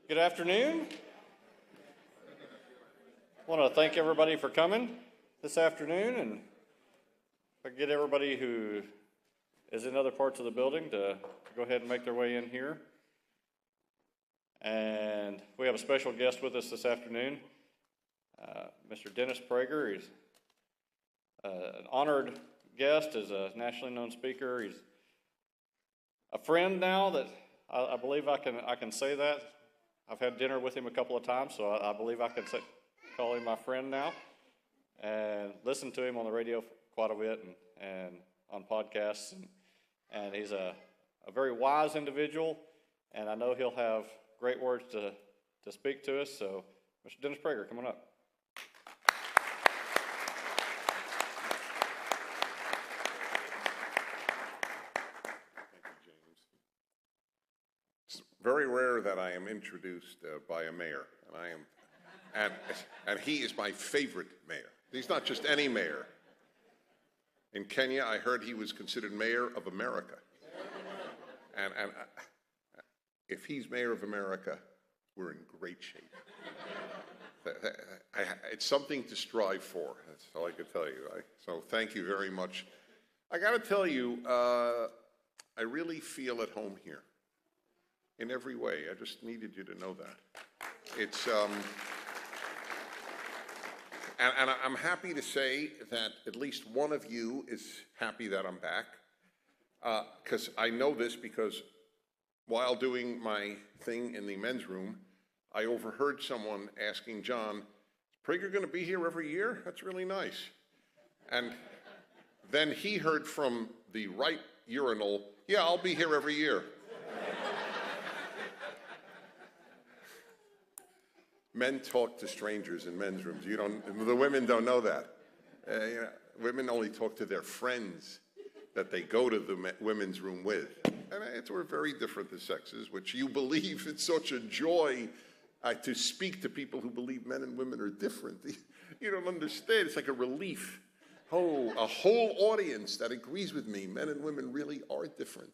Good afternoon. I want to thank everybody for coming this afternoon, and if I can get everybody who is in other parts of the building to go ahead and make their way in here. And we have a special guest with us this afternoon, Mr. Dennis Prager. He's an honored guest, is a nationally known speaker. He's a friend now that I believe I can say that. I've had dinner with him a couple of times, so I believe I can call him my friend now, and listen to him on the radio quite a bit and on podcasts. And he's a very wise individual, and I know he'll have great words to speak to us. So, Mr. Dennis Prager, come on up. Very rare that I am introduced by a mayor, and he is my favorite mayor. He's not just any mayor. In Kenya, I heard he was considered mayor of America, and if he's mayor of America, we're in great shape. It's something to strive for. That's all I can tell you. So thank you very much. I got to tell you, I really feel at home here. In every way. I just needed you to know that. It's, and I'm happy to say that at least one of you is happy that I'm back, because I know this because while doing my thing in the men's room, I overheard someone asking John, is Prager going to be here every year? That's really nice. And then he heard from the right urinal, yeah, I'll be here every year. Men talk to strangers in men's rooms. The women don't know that. Women only talk to their friends that they go to the women's room with. And we're very different as sexes, which you believe it's such a joy to speak to people who believe men and women are different. You don't understand. It's like a relief. Oh, a whole audience that agrees with me. Men and women really are different.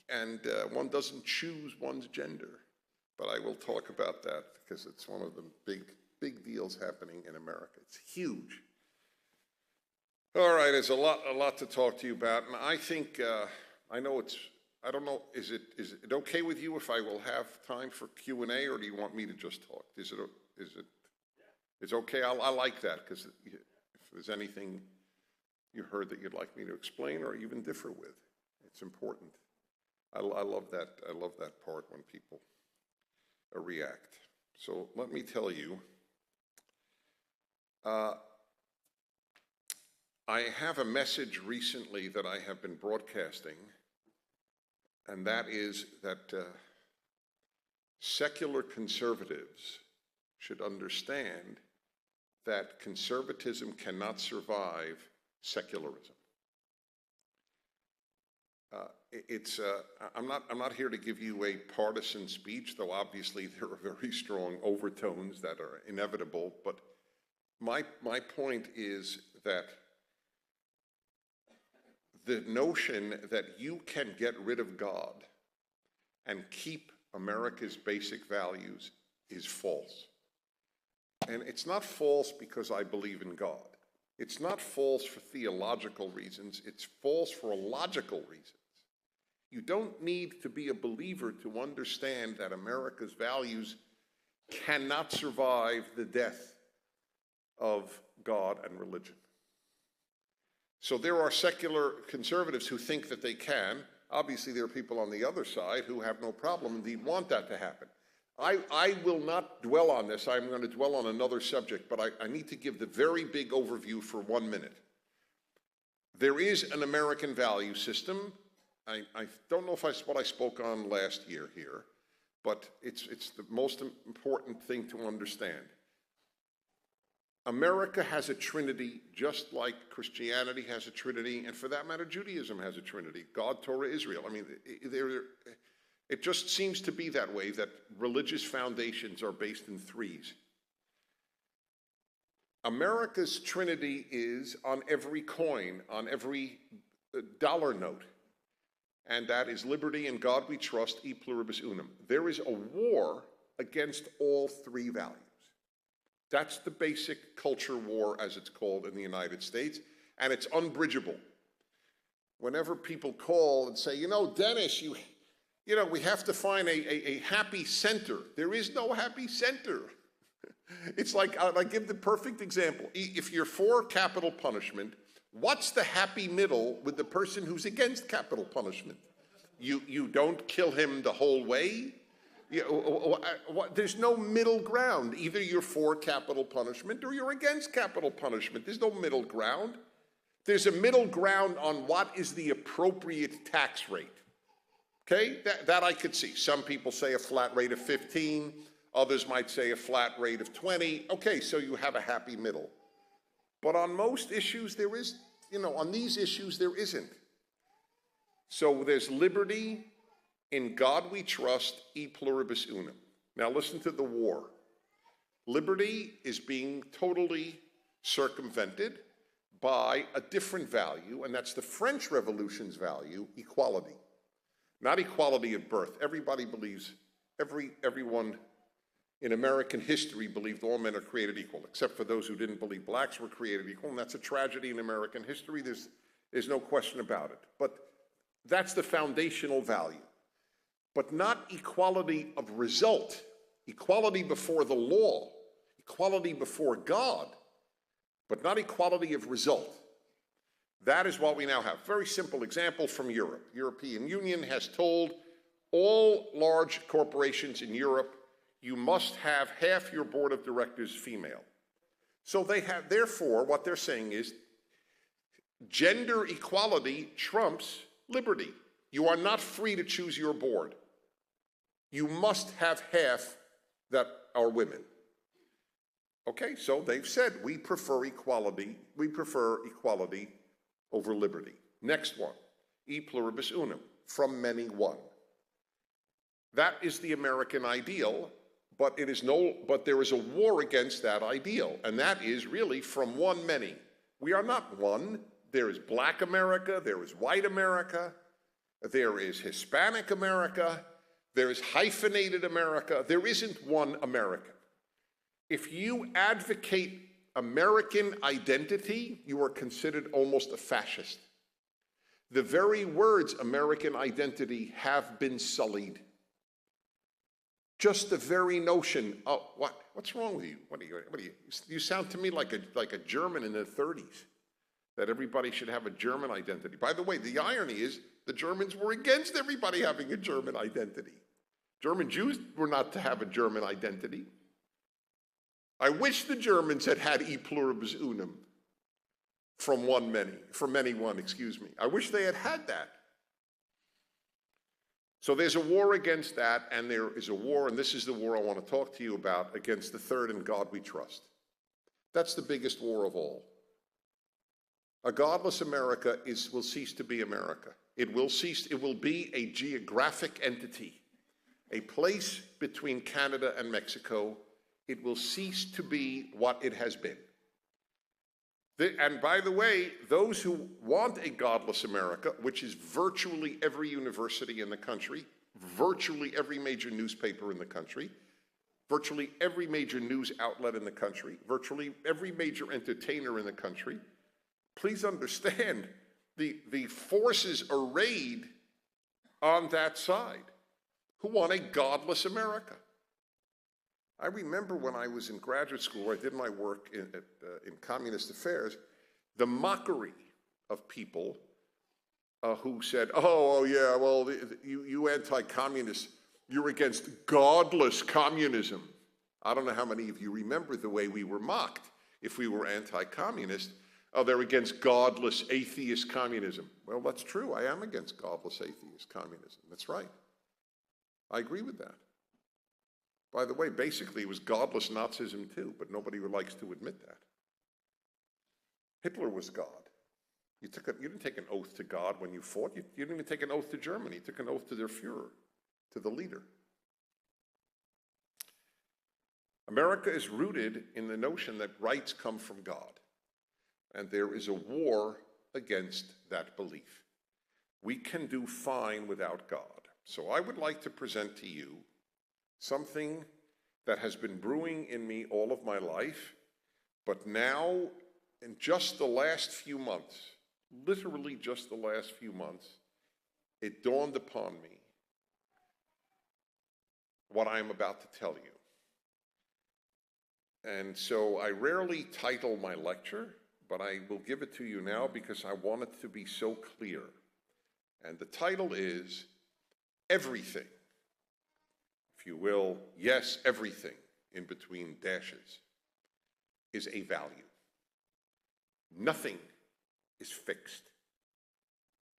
And one doesn't choose one's gender. But I will talk about that because it's one of the big deals happening in America. It's huge. All right, there's a lot to talk to you about, and I think I don't know. Is it okay with you if I will have time for Q&A, or do you want me to just talk? Is it? It's okay. I like that because if there's anything you heard that you'd like me to explain or even differ with, it's important. I love that. I love that part when people react. So let me tell you, I have a message recently that I have been broadcasting, and that is that secular conservatives should understand that conservatism cannot survive secularism. I'm not here to give you a partisan speech, though obviously there are very strong overtones that are inevitable. But my point is that the notion that you can get rid of God and keep America's basic values is false. And it's not false because I believe in God. It's not false for theological reasons. It's false for logical reasons. You don't need to be a believer to understand that America's values cannot survive the death of God and religion. So there are secular conservatives who think that they can. Obviously, there are people on the other side who have no problem, indeed want that to happen. I will not dwell on this. I'm going to dwell on another subject, but I need to give the very big overview for 1 minute. There is an American value system. I don't know if what I spoke on last year here, but it's the most important thing to understand. America has a trinity just like Christianity has a trinity, and for that matter, Judaism has a trinity. God, Torah, Israel. I mean, it just seems to be that way, that religious foundations are based in threes. America's trinity is on every coin, on every dollar note. and that is liberty, in God we trust, e pluribus unum. There is a war against all three values. That's the basic culture war, as it's called in the United States, and it's unbridgeable. Whenever people call and say, Dennis, we have to find a happy center. There is no happy center. It's like, I give the perfect example. If you're for capital punishment, what's the happy middle with the person who's against capital punishment? You don't kill him the whole way? There's no middle ground. Either you're for capital punishment or you're against capital punishment. There's no middle ground. There's a middle ground on what is the appropriate tax rate. Okay, that I could see. Some people say a flat rate of 15. Others might say a flat rate of 20. Okay, so you have a happy middle. But on most issues, there is, on these issues, there isn't. So there's liberty, in God we trust, e pluribus unum. Now listen to the war. Liberty is being totally circumvented by a different value, and that's the French Revolution's value, equality. Not equality at birth. Everybody believes, everyone in American history believed all men are created equal, except for those who didn't believe blacks were created equal, and that's a tragedy in American history. There's no question about it. But that's the foundational value. But not equality of result, equality before the law, equality before God, but not equality of result. That is what we now have. Very simple example from Europe. European Union has told all large corporations in Europe, you must have half your board of directors female. So they have, therefore, what they're saying is gender equality trumps liberty. You are not free to choose your board. You must have half that are women. Okay, so they've said we prefer equality over liberty. Next one, e pluribus unum, from many one. That is the American ideal, but there is a war against that ideal, and that is really from one many. We are not one. There is black America, there is white America, there is Hispanic America, there is hyphenated America. There isn't one America. If you advocate American identity, you are considered almost a fascist. The very words American identity have been sullied. Just the very notion, oh, what's wrong with you? You sound to me like a German in the 30s, that everybody should have a German identity. By the way, the irony is the Germans were against everybody having a German identity. German Jews were not to have a German identity. I wish the Germans had had e pluribus unum, from many one, excuse me. I wish they had had that. So there's a war against that, and there is a war, and this is the war I want to talk to you about, against the third in God we trust. That's the biggest war of all. A godless America will cease to be America. It will be a geographic entity, a place between Canada and Mexico. It will cease to be what it has been. And by the way, those who want a godless America, which is virtually every university in the country, virtually every major newspaper in the country, virtually every major news outlet in the country, virtually every major entertainer in the country, please understand the forces arrayed on that side who want a godless America. I remember when I was in graduate school, I did my work in communist affairs, the mockery of people who said, oh yeah, well, you anti-communists, you're against godless communism. I don't know how many of you remember the way we were mocked if we were anti-communist. Oh, they're against godless atheist communism. Well, that's true. I am against godless atheist communism. That's right. I agree with that. By the way, basically it was godless Nazism too, but nobody likes to admit that. Hitler was God. You didn't take an oath to God when you fought. You didn't even take an oath to Germany. You took an oath to their Führer, to the leader. America is rooted in the notion that rights come from God, and there is a war against that belief. we can do fine without God. So I would like to present to you something that has been brewing in me all of my life, but now, in just the last few months, literally just the last few months, it dawned upon me what I am about to tell you. And so I rarely title my lecture, but I will give it to you now because I want it to be so clear. And the title is Everything, if you will, yes, everything, in between dashes, is a value. Nothing is fixed.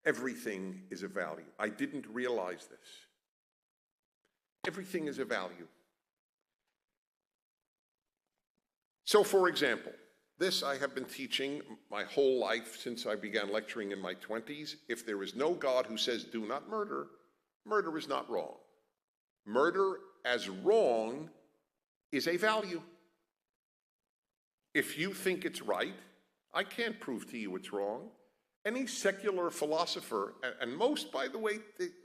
Everything is a value. I didn't realize this. Everything is a value. So, for example, this I have been teaching my whole life since I began lecturing in my 20s. If there is no God who says do not murder, murder is not wrong. Murder as wrong is a value. If you think it's right, I can't prove to you it's wrong. Any secular philosopher, and most, by the way,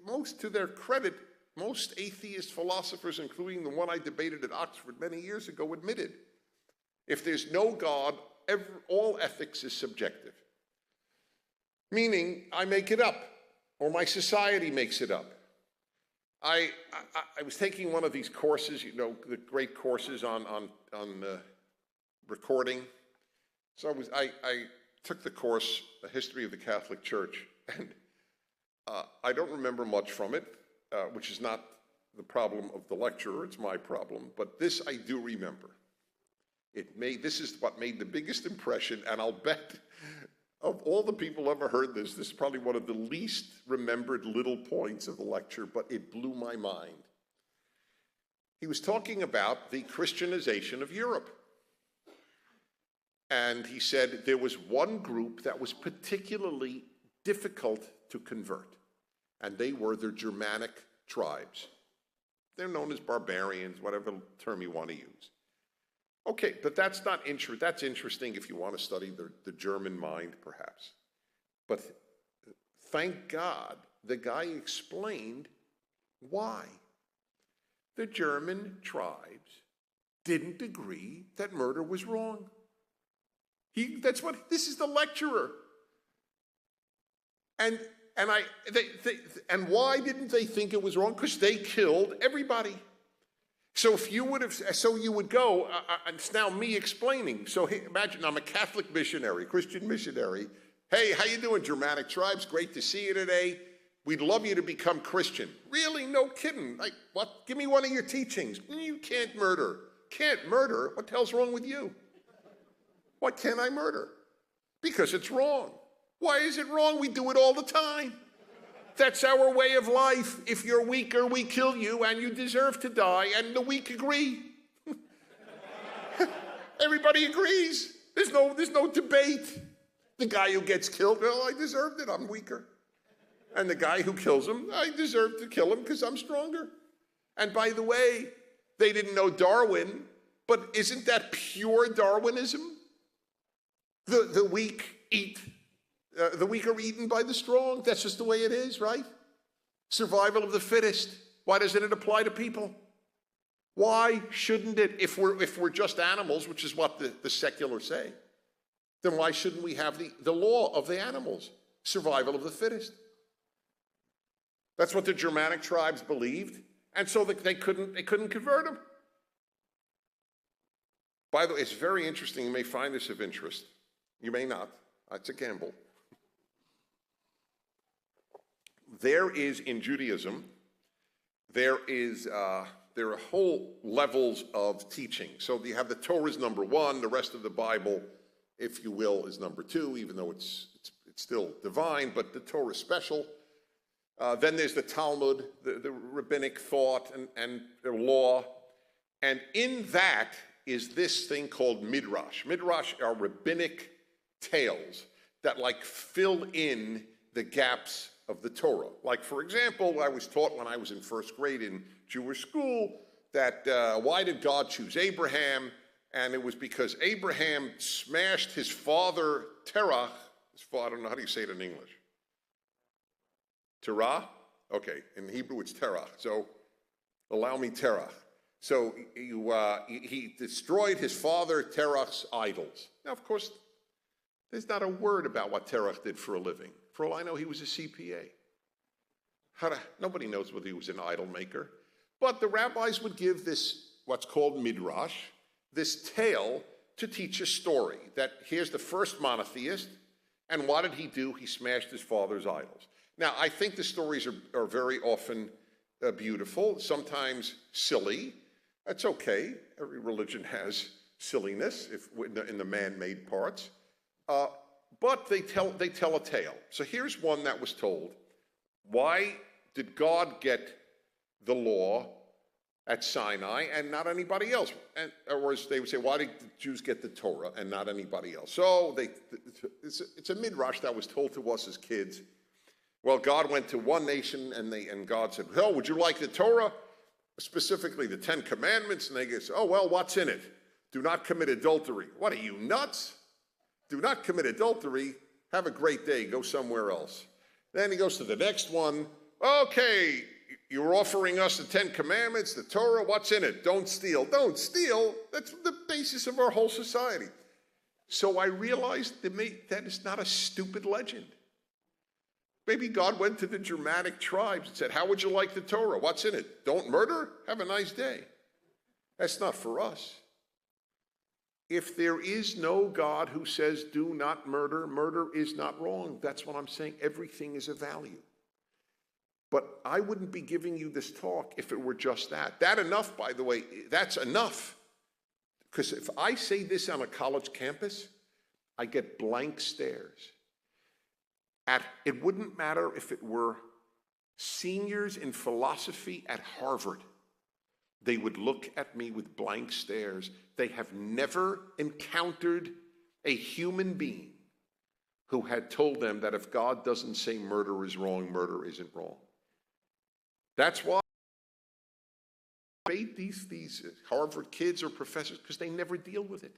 most to their credit, most atheist philosophers, including the one I debated at Oxford many years ago, admitted, if there's no God, all ethics is subjective. Meaning, I make it up, or my society makes it up. I was taking one of these courses, you know, the great courses on recording. So I took the course, The History of the Catholic Church, and I don't remember much from it, which is not the problem of the lecturer, it's my problem, but this I do remember. This is what made the biggest impression, and I'll bet of all the people ever heard this, this is probably one of the least remembered little points of the lecture, but it blew my mind. He was talking about the Christianization of Europe. And he said there was one group that was particularly difficult to convert, and they were the Germanic tribes. They're known as barbarians, whatever term you want to use. Okay, but that's not interesting. That's interesting if you want to study the German mind, perhaps. But thank God the guy explained why. The German tribes didn't agree that murder was wrong. This is the lecturer. And why didn't they think it was wrong? Because they killed everybody. So you would go, and it's now me explaining. So hey, imagine I'm a Catholic missionary, Christian missionary. Hey, how you doing, Germanic tribes? Great to see you today. We'd love you to become Christian. Really? No kidding. Like, what? Give me one of your teachings. You can't murder. Can't murder? What the hell's wrong with you? Why can't I murder? Because it's wrong. Why is it wrong? We do it all the time. That's our way of life. If you're weaker, we kill you, and you deserve to die, and the weak agree. Everybody agrees. There's no debate. The guy who gets killed, well, I deserved it, I'm weaker. And the guy who kills him, I deserve to kill him because I'm stronger. And by the way, they didn't know Darwin, but isn't that pure Darwinism? The weak eat. The weak are eaten by the strong. That's just the way it is, right? Survival of the fittest. Why doesn't it apply to people? Why shouldn't it? If we're just animals, which is what the secular say, then why shouldn't we have the law of the animals? Survival of the fittest. That's what the Germanic tribes believed, and so they couldn't convert them. By the way, it's very interesting. You may find this of interest. You may not. It's a gamble. There is, in Judaism, there are whole levels of teaching. So you have the Torah is number one, the rest of the Bible, if you will, is number two, even though it's still divine, but the Torah is special. Then there's the Talmud, the rabbinic thought and the law. And in that is this thing called Midrash. Midrash are rabbinic tales that like fill in the gaps of the Torah. Like, for example, I was taught when I was in first grade in Jewish school that why did God choose Abraham? And it was because Abraham smashed his father Terach, I don't know, how do you say it in English? Terah? Okay, in Hebrew it's terah. So allow me terah. So he destroyed his father Terah's idols. Now, of course, there's not a word about what Terah did for a living. For all I know, he was a CPA. Nobody knows whether he was an idol maker. But the rabbis would give this, what's called midrash, this tale to teach a story. That here's the first monotheist, and what did he do? He smashed his father's idols. Now, I think the stories are very often beautiful, sometimes silly. That's okay. Every religion has silliness in the man-made parts. But they tell a tale. So here's one that was told. Why did God get the law at Sinai and not anybody else? Or as they would say, why did the Jews get the Torah and not anybody else? So it's a midrash that was told to us as kids. Well, God went to one nation and God said, "Oh, would you like the Torah? Specifically the 10 Commandments." And they go, "Oh, well, what's in it? Do not commit adultery." What are you, nuts? Do not commit adultery. Have a great day. Go somewhere else. Then he goes to the next one. Okay, you're offering us the 10 Commandments, the Torah. What's in it? Don't steal. Don't steal. That's the basis of our whole society. So I realized that is not a stupid legend. Maybe God went to the Germanic tribes and said, "How would you like the Torah? What's in it? Don't murder? Have a nice day." That's not for us. If there is no God who says, "Do not murder," murder is not wrong. That's what I'm saying. Everything is a value. But I wouldn't be giving you this talk if it were just that. That enough, by the way, that's enough. Because if I say this on a college campus, I get blank stares. It wouldn't matter if it were seniors in philosophy at Harvard. They would look at me with blank stares. They have never encountered a human being who had told them that if God doesn't say murder is wrong, murder isn't wrong. That's why I debate these Harvard kids or professors, because they never deal with it.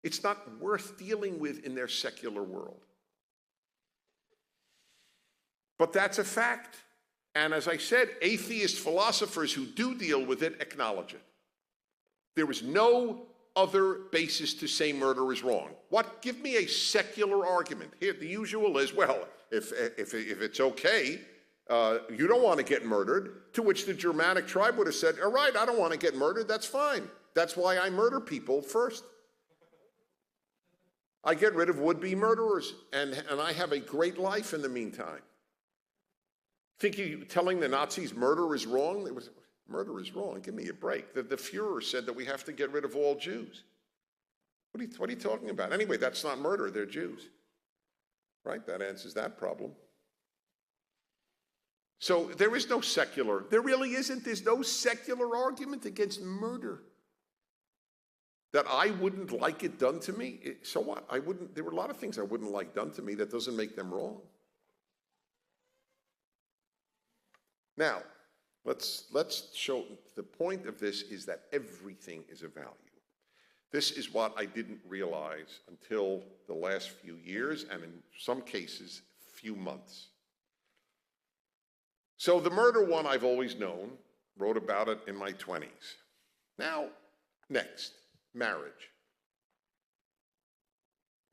It's not worth dealing with in their secular world. But that's a fact. And as I said, atheist philosophers who do deal with it acknowledge it. There is no other basis to say murder is wrong. Give me a secular argument. Here, the usual is, well, if it's okay, you don't want to get murdered, to which the Germanic tribe would have said, all right, I don't want to get murdered, that's fine. That's why I murder people first. I get rid of would-be murderers, and I have a great life in the meantime. Think you telling the Nazis murder is wrong? Murder is wrong. Give me a break. The Fuhrer said that we have to get rid of all Jews. What are you talking about? Anyway, that's not murder. They're Jews. Right? That answers that problem. So there really isn't. There's no secular argument against murder. That I wouldn't like it done to me. So what? There were a lot of things I wouldn't like done to me. That doesn't make them wrong. Now, let's show, the point of this is that everything is a value. This is what I didn't realize until the last few years, and in some cases, few months. So the murder one I've always known, wrote about it in my 20s. Now, next, marriage.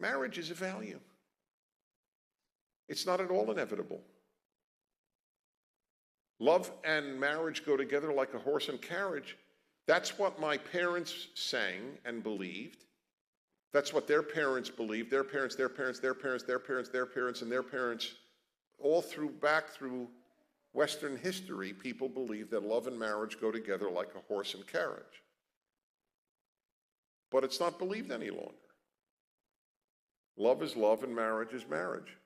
Marriage is a value. It's not at all inevitable. Love and marriage go together like a horse and carriage. That's what my parents sang and believed. That's what their parents believed. Their parents, their parents, their parents, their parents, their parents, and their parents. All back through Western history, people believe that love and marriage go together like a horse and carriage. But it's not believed any longer. Love is love and marriage is marriage.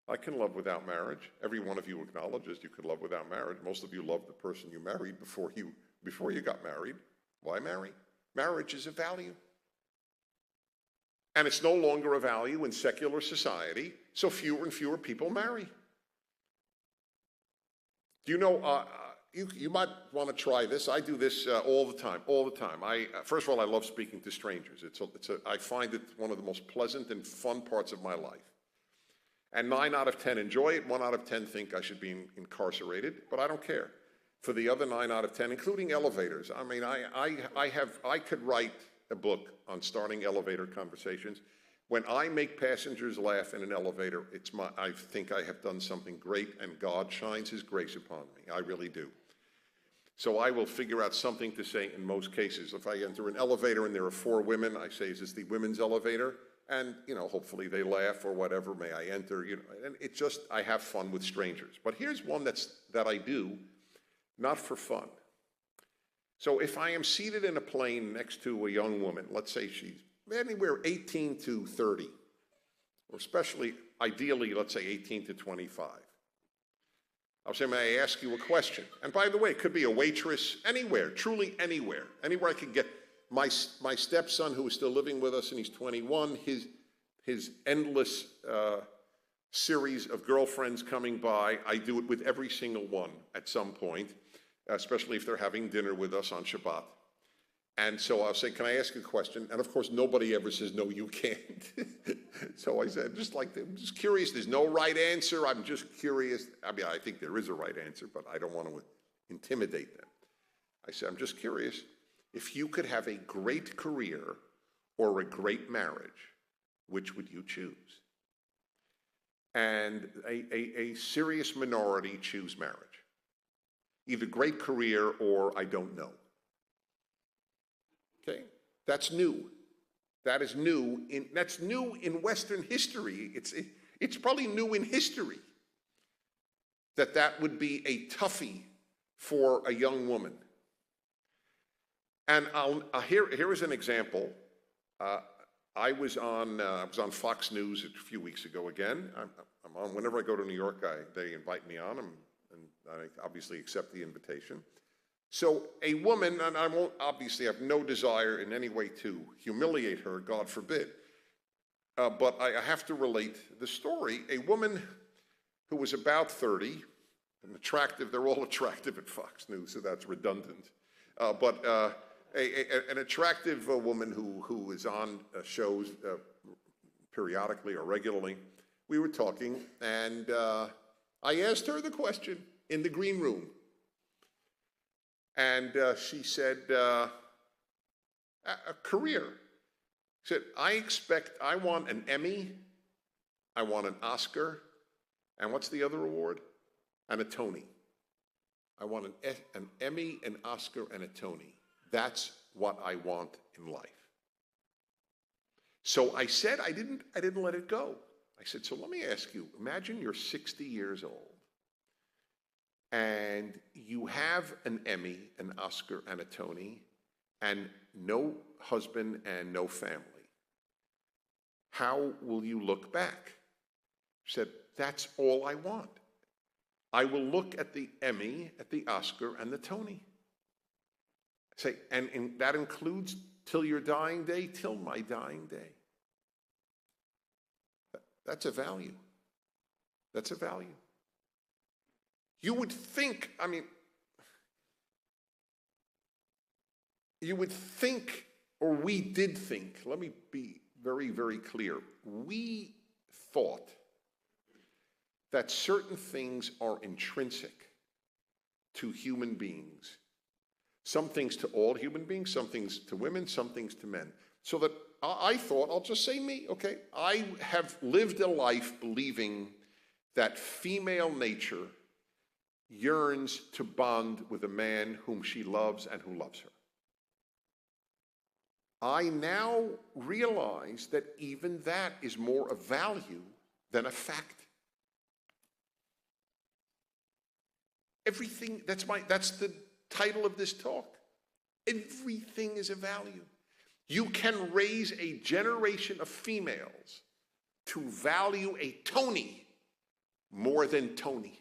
I can love without marriage. Every one of you acknowledges you could love without marriage. Most of you loved the person you married before you got married. Why marry? Marriage is a value. And it's no longer a value in secular society, so fewer and fewer people marry. Do you know, you might want to try this. I do this all the time. First of all, I love speaking to strangers. I find it one of the most pleasant and fun parts of my life. And 9 out of 10 enjoy it. 1 out of 10 think I should be incarcerated, but I don't care. For the other 9 out of 10, including elevators, I mean, I could write a book on starting elevator conversations. When I make passengers laugh in an elevator, I think I have done something great, and God shines his grace upon me. I really do. So I will figure out something to say in most cases. If I enter an elevator and there are 4 women, I say, is this the women's elevator? And, hopefully they laugh or whatever, may I enter, and it's just, I have fun with strangers. But here's one that I do, not for fun. So if I am seated in a plane next to a young woman, let's say she's anywhere 18 to 30, or especially, ideally, let's say 18 to 25. I'll say, may I ask you a question? And by the way, it could be a waitress, anywhere, truly anywhere I could get. My stepson, who is still living with us, and he's 21, his endless series of girlfriends coming by, I do it with every single one at some point, especially if they're having dinner with us on Shabbat. And so I'll say, can I ask you a question? And of course, nobody ever says, no, you can't. So I said, I'm just curious. There's no right answer. I'm just curious. I mean, I think there is a right answer, but I don't want to intimidate them. I said, I'm just curious. If you could have a great career or a great marriage, which would you choose? And a serious minority choose marriage. Either great career or I don't know. Okay? That's new. That is new. That's new in Western history. It's probably new in history that would be a toughie for a young woman. And here is an example. I was on Fox News a few weeks ago again. I'm on whenever I go to New York. They invite me on, and I obviously accept the invitation. So a woman, and I won't obviously have no desire in any way to humiliate her, God forbid, but I have to relate the story. A woman who was about 30, and attractive. They're all attractive at Fox News, so that's redundant. An attractive woman who is on shows periodically or regularly. We were talking, and I asked her the question in the green room. And she said, a career. She said, I want an Emmy, I want an Oscar, and what's the other award? And a Tony. I want an Emmy, an Oscar, and a Tony. That's what I want in life. So I said, I didn't let it go. I said, so let me ask you, imagine you're 60 years old and you have an Emmy, an Oscar, and a Tony, and no husband and no family. How will you look back? She said, that's all I want. I will look at the Emmy, at the Oscar, and the Tony. Say, and that includes till your dying day, till my dying day. That's a value. That's a value. You would think, or we did think, let me be very, very clear. We thought that certain things are intrinsic to human beings. Some things to all human beings, some things to women, some things to men. So that I thought, I'll just say me, okay? I have lived a life believing that female nature yearns to bond with a man whom she loves and who loves her. I now realize that even that is more a value than a fact. Everything, that's the title of this talk. Everything is a value. You can raise a generation of females to value a Tony more than Tony.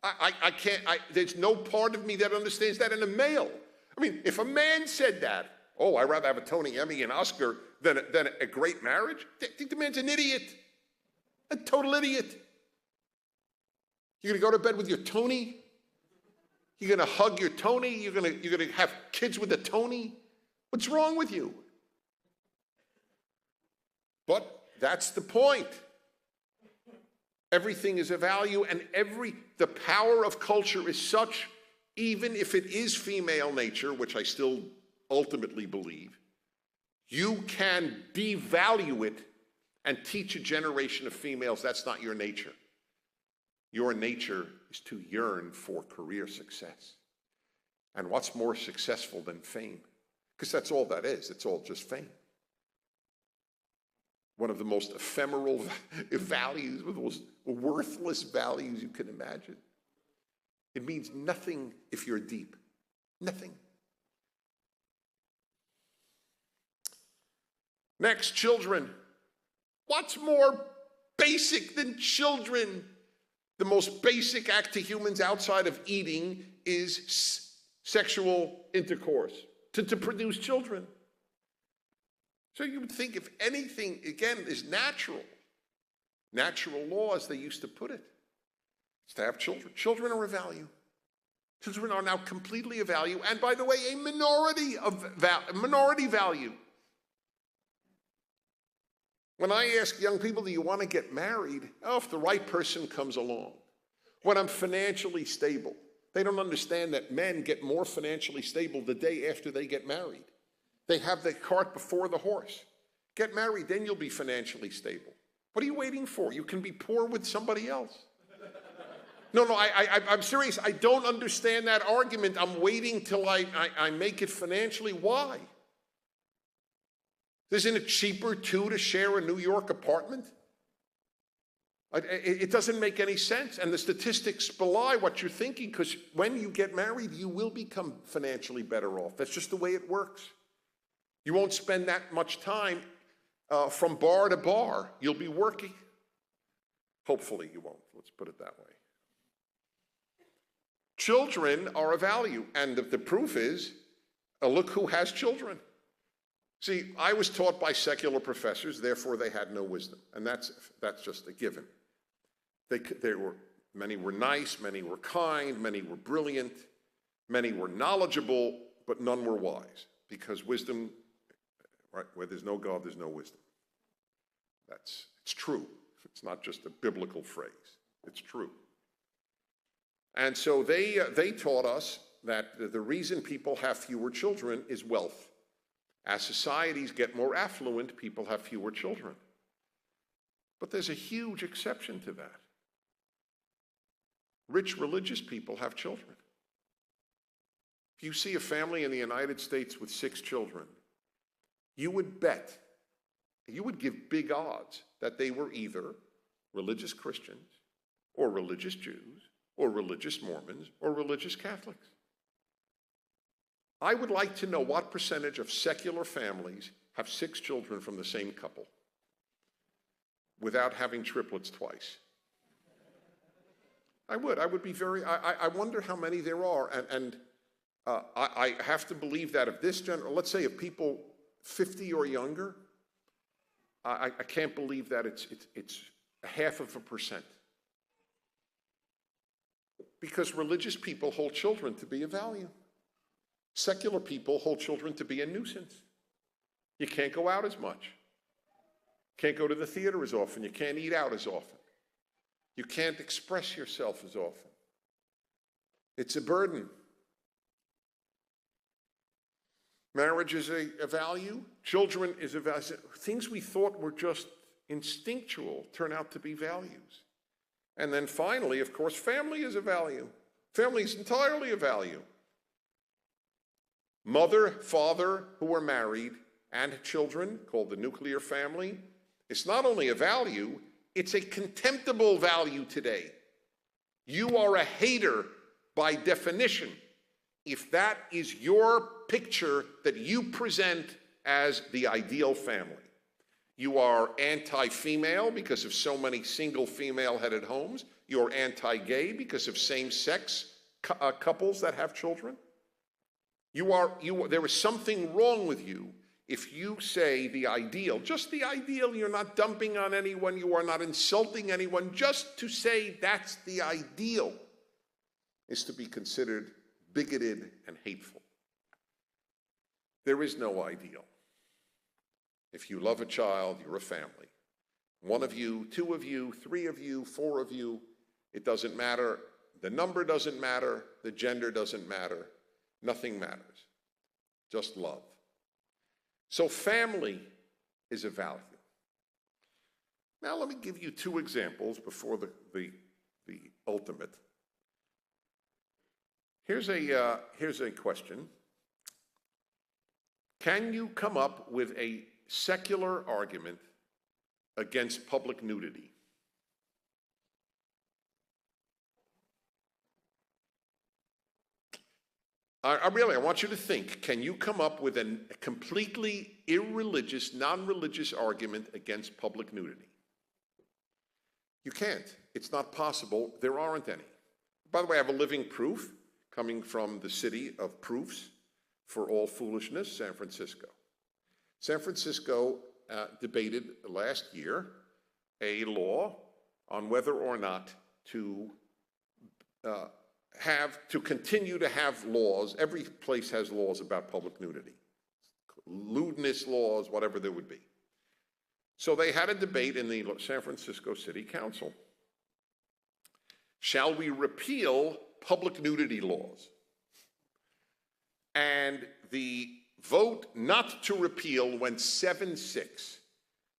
I can't, there's no part of me that understands that in a male. If a man said that, oh, I'd rather have a Tony, Emmy, and Oscar than a great marriage, I think the man's an idiot. A total idiot. You're going to go to bed with your Tony? You're going to hug your Tony? You're going to have kids with a Tony? What's wrong with you? But that's the point. Everything is a value, and the power of culture is such, even if it is female nature, which I still ultimately believe, you can devalue it and teach a generation of females that's not your nature. Your nature is to yearn for career success. And what's more successful than fame? Because that's all that is. It's all just fame. One of the most ephemeral values, one of the most worthless values you can imagine. It means nothing if you're deep. Nothing. Next, children. What's more basic than children? The most basic act to humans outside of eating is sexual intercourse, to produce children. So you would think if anything, again, is natural law, as they used to put it, is to have children. Children are a value. Children are now completely a value, and by the way, a minority value. When I ask young people, do you want to get married? Oh, if the right person comes along. When I'm financially stable. They don't understand that men get more financially stable the day after they get married. They have the cart before the horse. Get married, then you'll be financially stable. What are you waiting for? You can be poor with somebody else. No, I'm serious. I don't understand that argument. I'm waiting till I make it financially. Why? Isn't it cheaper, too, to share a New York apartment? It doesn't make any sense. And the statistics belie what you're thinking, because when you get married, you will become financially better off. That's just the way it works. You won't spend that much time from bar to bar. You'll be working. Hopefully you won't. Let's put it that way. Children are a value. And the proof is, look who has children. See, I was taught by secular professors, therefore they had no wisdom. And that's just a given. Many were nice, many were kind, many were brilliant, many were knowledgeable, but none were wise. Because wisdom, right, where there's no God, there's no wisdom. It's true. It's not just a biblical phrase. It's true. And so they taught us that the reason people have fewer children is wealth. As societies get more affluent, people have fewer children. But there's a huge exception to that. Rich religious people have children. If you see a family in the United States with 6 children, you would give big odds that they were either religious Christians, or religious Jews, or religious Mormons, or religious Catholics. I would like to know what percentage of secular families have 6 children from the same couple without having triplets twice. I would be I wonder how many there are, and I have to believe that if this let's say if people 50 or younger, I can't believe that it's 0.5%. Because religious people hold children to be a value. Secular people hold children to be a nuisance. You can't go out as much. Can't go to the theater as often. You can't eat out as often. You can't express yourself as often. It's a burden. Marriage is a value. Children is a value. Things we thought were just instinctual turn out to be values. And then finally, of course, family is a value. Family is entirely a value. Mother, father who are married and children, called the nuclear family, it's not only a value, it's a contemptible value today. You are a hater by definition if that is your picture that you present as the ideal family. You are anti-female because of so many single female-headed homes. You're anti-gay because of same-sex couples that have children. There is something wrong with you if you say the ideal, just the ideal. You're not dumping on anyone, you are not insulting anyone. Just to say that's the ideal is to be considered bigoted and hateful. There is no ideal. If you love a child, you're a family. One of you, two of you, three of you, four of you, it doesn't matter. The number doesn't matter. The gender doesn't matter. Nothing matters. Just love. So family is a value. Now let me give you two examples before the ultimate. Here's a question. Can you come up with a secular argument against public nudity? I want you to think, can you come up with a completely irreligious, non-religious argument against public nudity? You can't. It's not possible. There aren't any. By the way, I have a living proof coming from the city of proofs for all foolishness, San Francisco. San Francisco debated last year a law on whether or not to continue to have laws. Every place has laws about public nudity, lewdness laws, whatever there would be. So they had a debate in the San Francisco City Council. Shall we repeal public nudity laws? And the vote not to repeal went 7-6.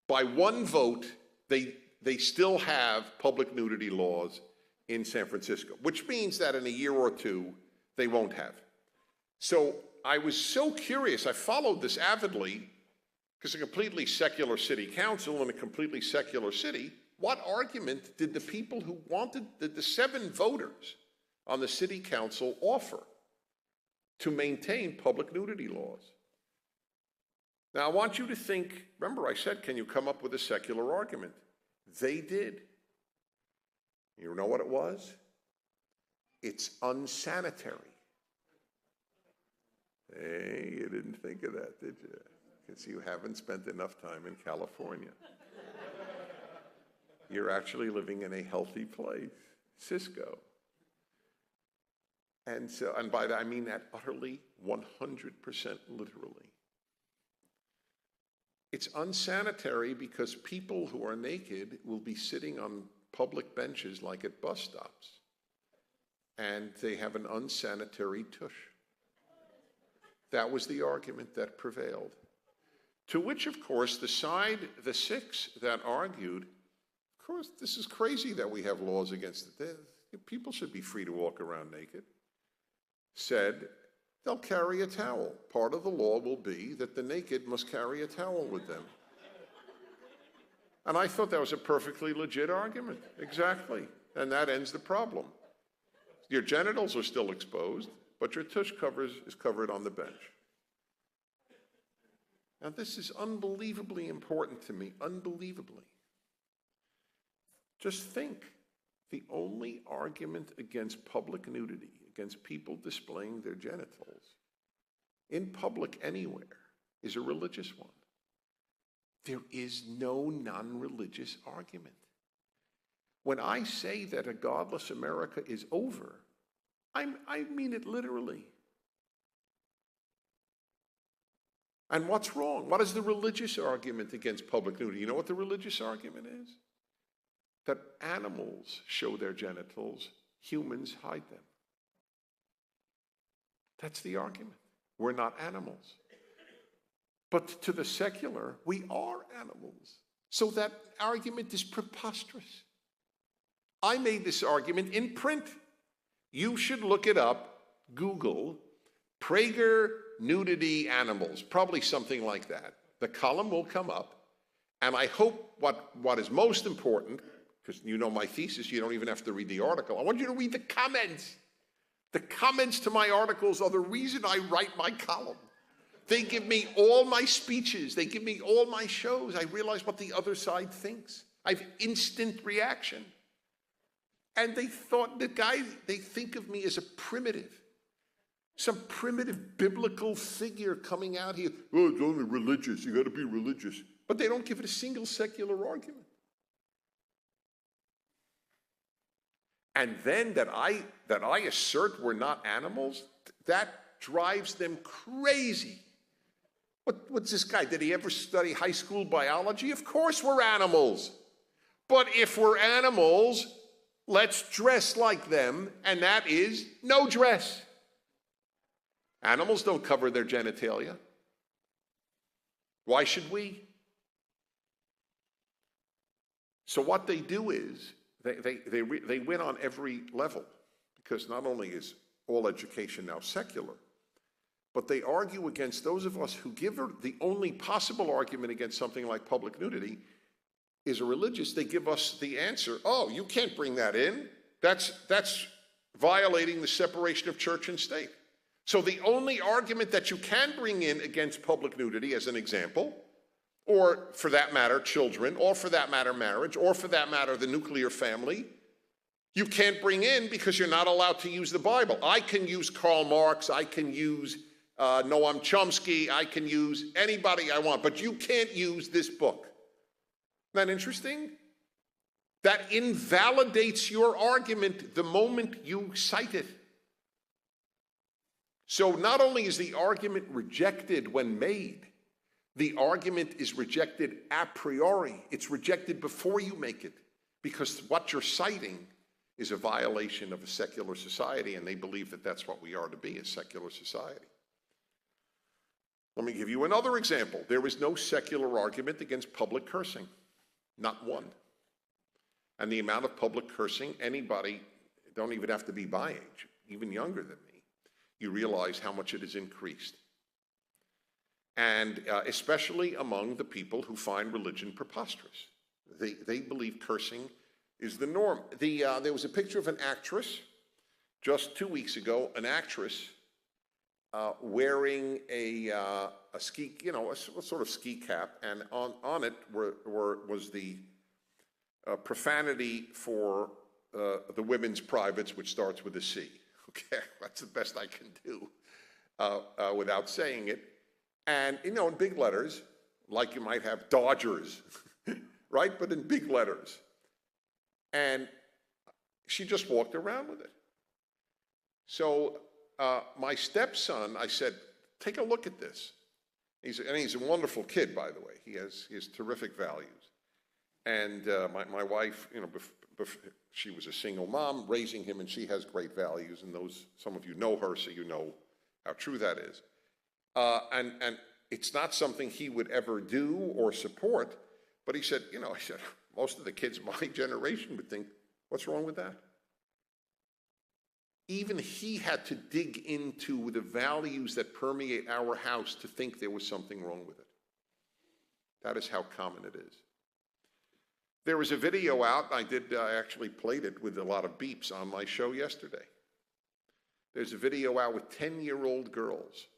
By one vote, they still have public nudity laws in San Francisco, which means that in a year or two, they won't have. So I was so curious. I followed this avidly because a completely secular city council in a completely secular city, what argument did the people who wanted, the 7 voters on the city council offer to maintain public nudity laws? Now, I want you to think, remember I said, can you come up with a secular argument? They did. You know what it was? It's unsanitary. Hey, you didn't think of that, did you? Because you haven't spent enough time in California. You're actually living in a healthy place, Cisco. And so, and by that I mean that utterly, 100% literally. It's unsanitary because people who are naked will be sitting on public benches like at bus stops, and they have an unsanitary tush. That was the argument that prevailed. To which, of course, the 6 that argued, of course, this is crazy that we have laws against it. People should be free to walk around naked. Said, they'll carry a towel. Part of the law will be that the naked must carry a towel with them. And I thought that was a perfectly legit argument. Exactly. And that ends the problem. Your genitals are still exposed, but your tush is covered on the bench. Now, this is unbelievably important to me, unbelievably. Just think, the only argument against public nudity, against people displaying their genitals in public anywhere, is a religious one. There is no non-religious argument. When I say that a godless America is over, I mean it literally. And what's wrong? What is the religious argument against public nudity? You know what the religious argument is? That animals show their genitals, humans hide them. That's the argument. We're not animals. But to the secular, we are animals. So that argument is preposterous. I made this argument in print. You should look it up, Google, Prager nudity animals, probably something like that. The column will come up, and I hope what is most important, because you know my thesis, you don't even have to read the article. I want you to read the comments. The comments to my articles are the reason I write my column. They give me all my speeches. They give me all my shows. I realize what the other side thinks. I have instant reaction. And they think of me as a primitive. Some primitive biblical figure coming out here. Oh, it's only religious. You got to be religious. But they don't give it a single secular argument. And then that I assert we're not animals, that drives them crazy. What's this guy? Did he ever study high school biology? Of course we're animals. But if we're animals, let's dress like them, and that is no dress. Animals don't cover their genitalia. Why should we? So what they do is they win on every level, because not only is all education now secular, but they argue against those of us who give her the only possible argument against something like public nudity is a religious. They give us the answer, oh, you can't bring that in. That's violating the separation of church and state. So the only argument that you can bring in against public nudity, as an example, or for that matter, children, or for that matter, marriage, or for that matter, the nuclear family, you can't bring in because you're not allowed to use the Bible. I can use Karl Marx, I can use Noam Chomsky, I can use anybody I want, but you can't use this book. Isn't that interesting? That invalidates your argument the moment you cite it. So not only is the argument rejected when made, the argument is rejected a priori. It's rejected before you make it, because what you're citing is a violation of a secular society, and they believe that that's what we are to be, a secular society. Let me give you another example. There is no secular argument against public cursing, not one. And the amount of public cursing, anybody, don't even have to be my age, even younger than me, you realize how much it has increased. And especially among the people who find religion preposterous. They believe cursing is the norm. There was a picture of an actress just 2 weeks ago, an actress wearing a ski, a sort of ski cap, and on it was the profanity for the women's privates, which starts with a C. Okay, that's the best I can do without saying it. And, in big letters, like you might have Dodgers, right? But in big letters. And she just walked around with it. So my stepson, I said, take a look at this. He's a wonderful kid, by the way. He has terrific values. And my wife, she was a single mom raising him, and she has great values. And some of you know her, so you know how true that is. And it's not something he would ever do or support. But he said, most of the kids my generation would think, what's wrong with that? Even he had to dig into the values that permeate our house to think there was something wrong with it. That is how common it is. There was a video out, I actually played it with a lot of beeps on my show yesterday. There's a video out with 10-year-old girls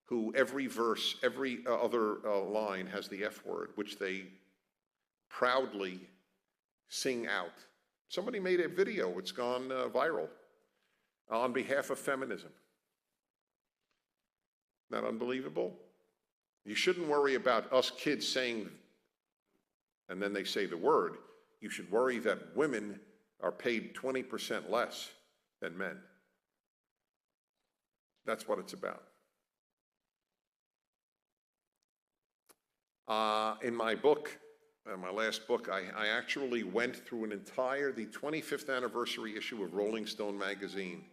who every verse, every other line has the F word, which they proudly sing out. Somebody made a video, it's gone viral, on behalf of feminism. Isn't that unbelievable? You shouldn't worry about us kids saying, and then they say the word. You should worry that women are paid 20% less than men. That's what it's about. In my book, my last book, I actually went through the 25th anniversary issue of Rolling Stone magazine,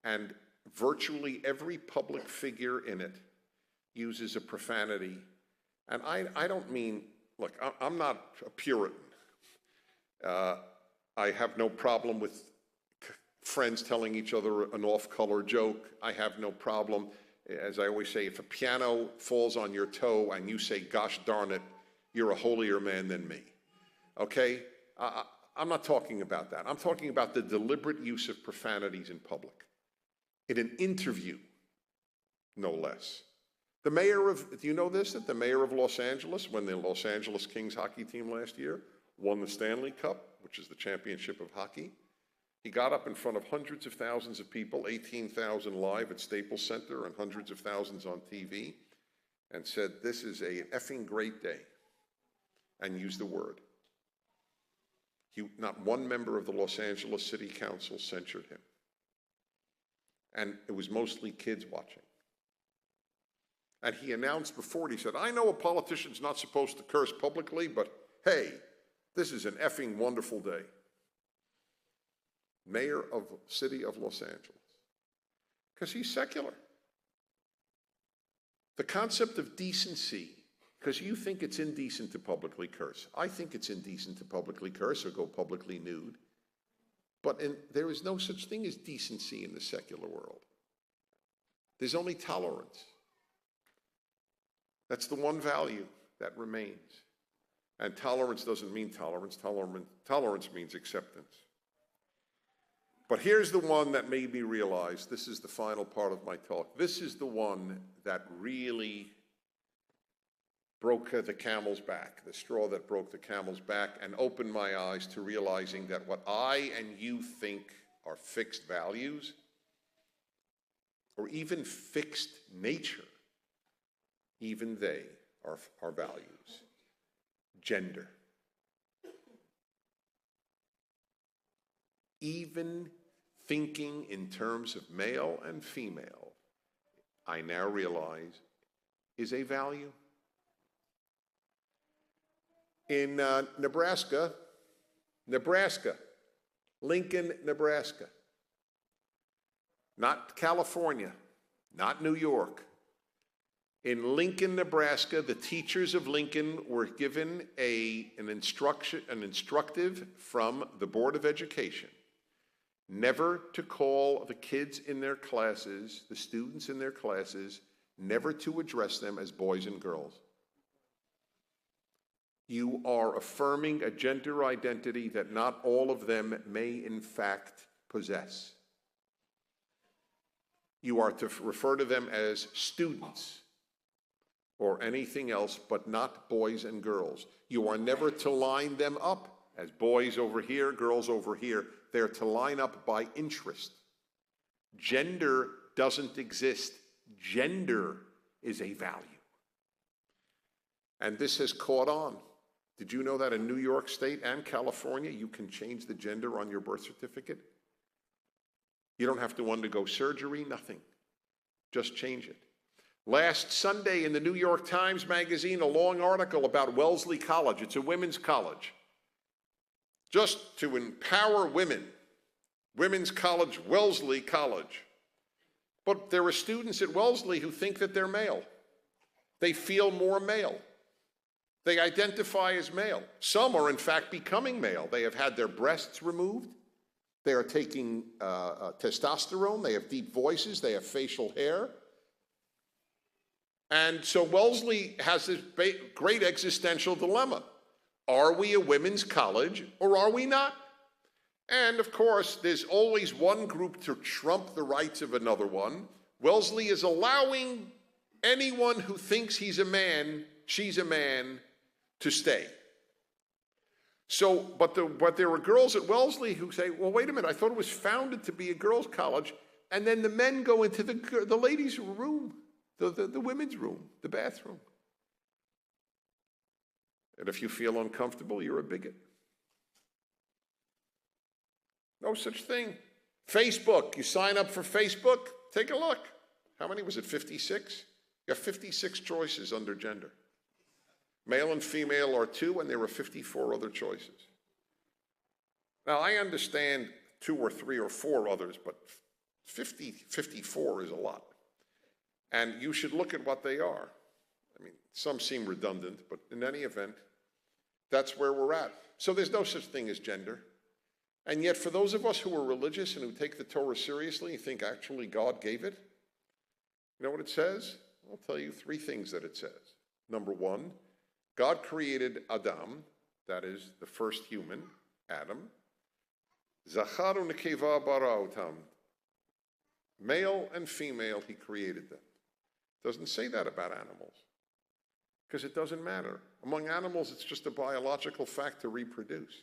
and virtually every public figure in it uses a profanity. And I don't mean, look, I'm not a Puritan. I have no problem with friends telling each other an off-color joke. I have no problem, as I always say, if a piano falls on your toe and you say, gosh darn it, you're a holier man than me, okay? I'm not talking about that. I'm talking about the deliberate use of profanities in public. In an interview, no less. The mayor of, do you know this, that the mayor of Los Angeles, when the Los Angeles Kings hockey team last year won the Stanley Cup, which is the championship of hockey, he got up in front of hundreds of thousands of people, 18,000 live at Staples Center and hundreds of thousands on TV, and said, this is an effing great day, and used the word. Not one member of the Los Angeles City Council censured him. And it was mostly kids watching. And he announced before it, he said, I know a politician's not supposed to curse publicly, but hey, this is an effing wonderful day. Mayor of the city of Los Angeles. Because he's secular. The concept of decency, because you think it's indecent to publicly curse. I think it's indecent to publicly curse or go publicly nude. But there is no such thing as decency in the secular world. There's only tolerance. That's the one value that remains. And tolerance doesn't mean tolerance. Tolerance means acceptance. But here's the one that made me realize, this is the final part of my talk, this is the one that really broke the camel's back, the straw that broke the camel's back, and opened my eyes to realizing that what I and you think are fixed values, or even fixed nature, even they are values. Gender. Even thinking in terms of male and female, I now realize, is a value. In Nebraska, Lincoln, Nebraska, not California, not New York. In Lincoln, Nebraska, the teachers of Lincoln were given an instructive from the Board of Education never to call the kids in their classes, the students in their classes, never to address them as boys and girls. You are affirming a gender identity that not all of them may in fact possess. You are to refer to them as students or anything else, but not boys and girls. You are never to line them up as boys over here, girls over here. They're to line up by interest. Gender doesn't exist. Gender is a value. And this has caught on. Did you know that in New York State and California, you can change the gender on your birth certificate? You don't have to undergo surgery, nothing. Just change it. Last Sunday in the New York Times Magazine, a long article about Wellesley College. It's a women's college. Just to empower women. Women's college, Wellesley College. But there are students at Wellesley who think that they're male. They feel more male. They identify as male. Some are in fact becoming male. They have had their breasts removed. They are taking testosterone. They have deep voices. They have facial hair. And so Wellesley has this great existential dilemma. Are we a women's college or are we not? And of course, there's always one group to trump the rights of another one. Wellesley is allowing anyone who thinks he's a man, she's a man, to stay. So, but there were girls at Wellesley who say, well, wait a minute, I thought it was founded to be a girls' college, and then the men go into the ladies' room, the women's room, the bathroom. And if you feel uncomfortable, you're a bigot. No such thing. Facebook, you sign up for Facebook, take a look. How many was it, 56? You have 56 choices under gender. Male and female are 2, and there are 54 other choices. Now, I understand 2 or 3 or 4 others, but 54 is a lot. And you should look at what they are. I mean, some seem redundant, but in any event, that's where we're at. So there's no such thing as gender. And yet, for those of us who are religious and who take the Torah seriously and think actually God gave it, you know what it says? I'll tell you 3 things that it says. Number 1, God created Adam, that is the first human, Adam. Zacharu nekeva bara otam. Male and female, he created them. Doesn't say that about animals, because it doesn't matter. Among animals, it's just a biological fact to reproduce.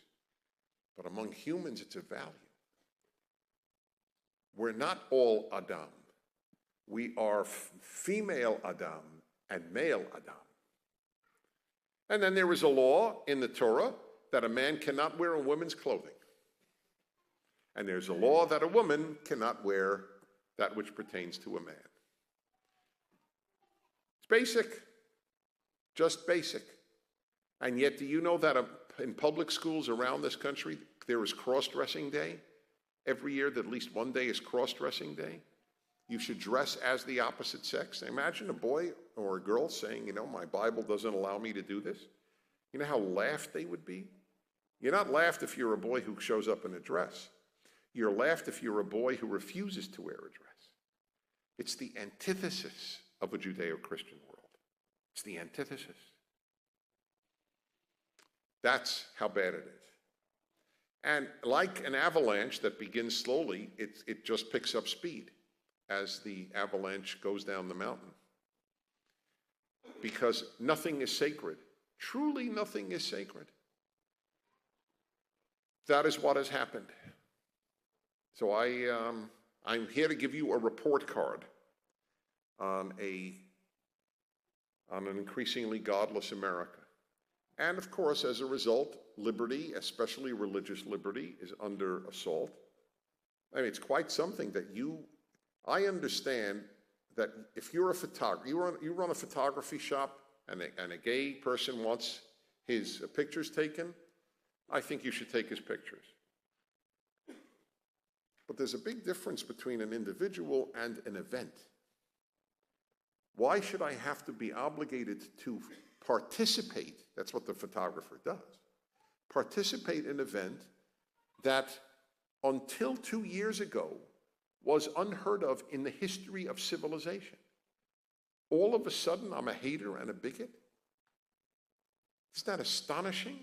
But among humans, it's a value. We're not all Adam. We are female Adam and male Adam. And then there is a law in the Torah that a man cannot wear a woman's clothing. And there's a law that a woman cannot wear that which pertains to a man. It's basic, just basic. And yet, do you know that in public schools around this country, there is cross-dressing day? Every year, that at least one day is cross-dressing day. You should dress as the opposite sex. Imagine a boy or a girl saying, you know, my Bible doesn't allow me to do this. You know how laughed they would be? You're not laughed if you're a boy who shows up in a dress. You're laughed if you're a boy who refuses to wear a dress. It's the antithesis of a Judeo-Christian world. It's the antithesis. That's how bad it is. And like an avalanche that begins slowly, it just picks up speed as the avalanche goes down the mountain. Because nothing is sacred. Truly nothing is sacred. That is what has happened. So I'm here to give you a report card on an increasingly godless America. And of course, as a result, liberty, especially religious liberty, is under assault. I mean, it's quite something that I understand that if you're a photographer, you run a photography shop and a gay person wants his pictures taken, I think you should take his pictures. But there's a big difference between an individual and an event. Why should I have to be obligated to participate? That's what the photographer does. Participate in an event that until 2 years ago was unheard of in the history of civilization. All of a sudden, I'm a hater and a bigot? Isn't that astonishing?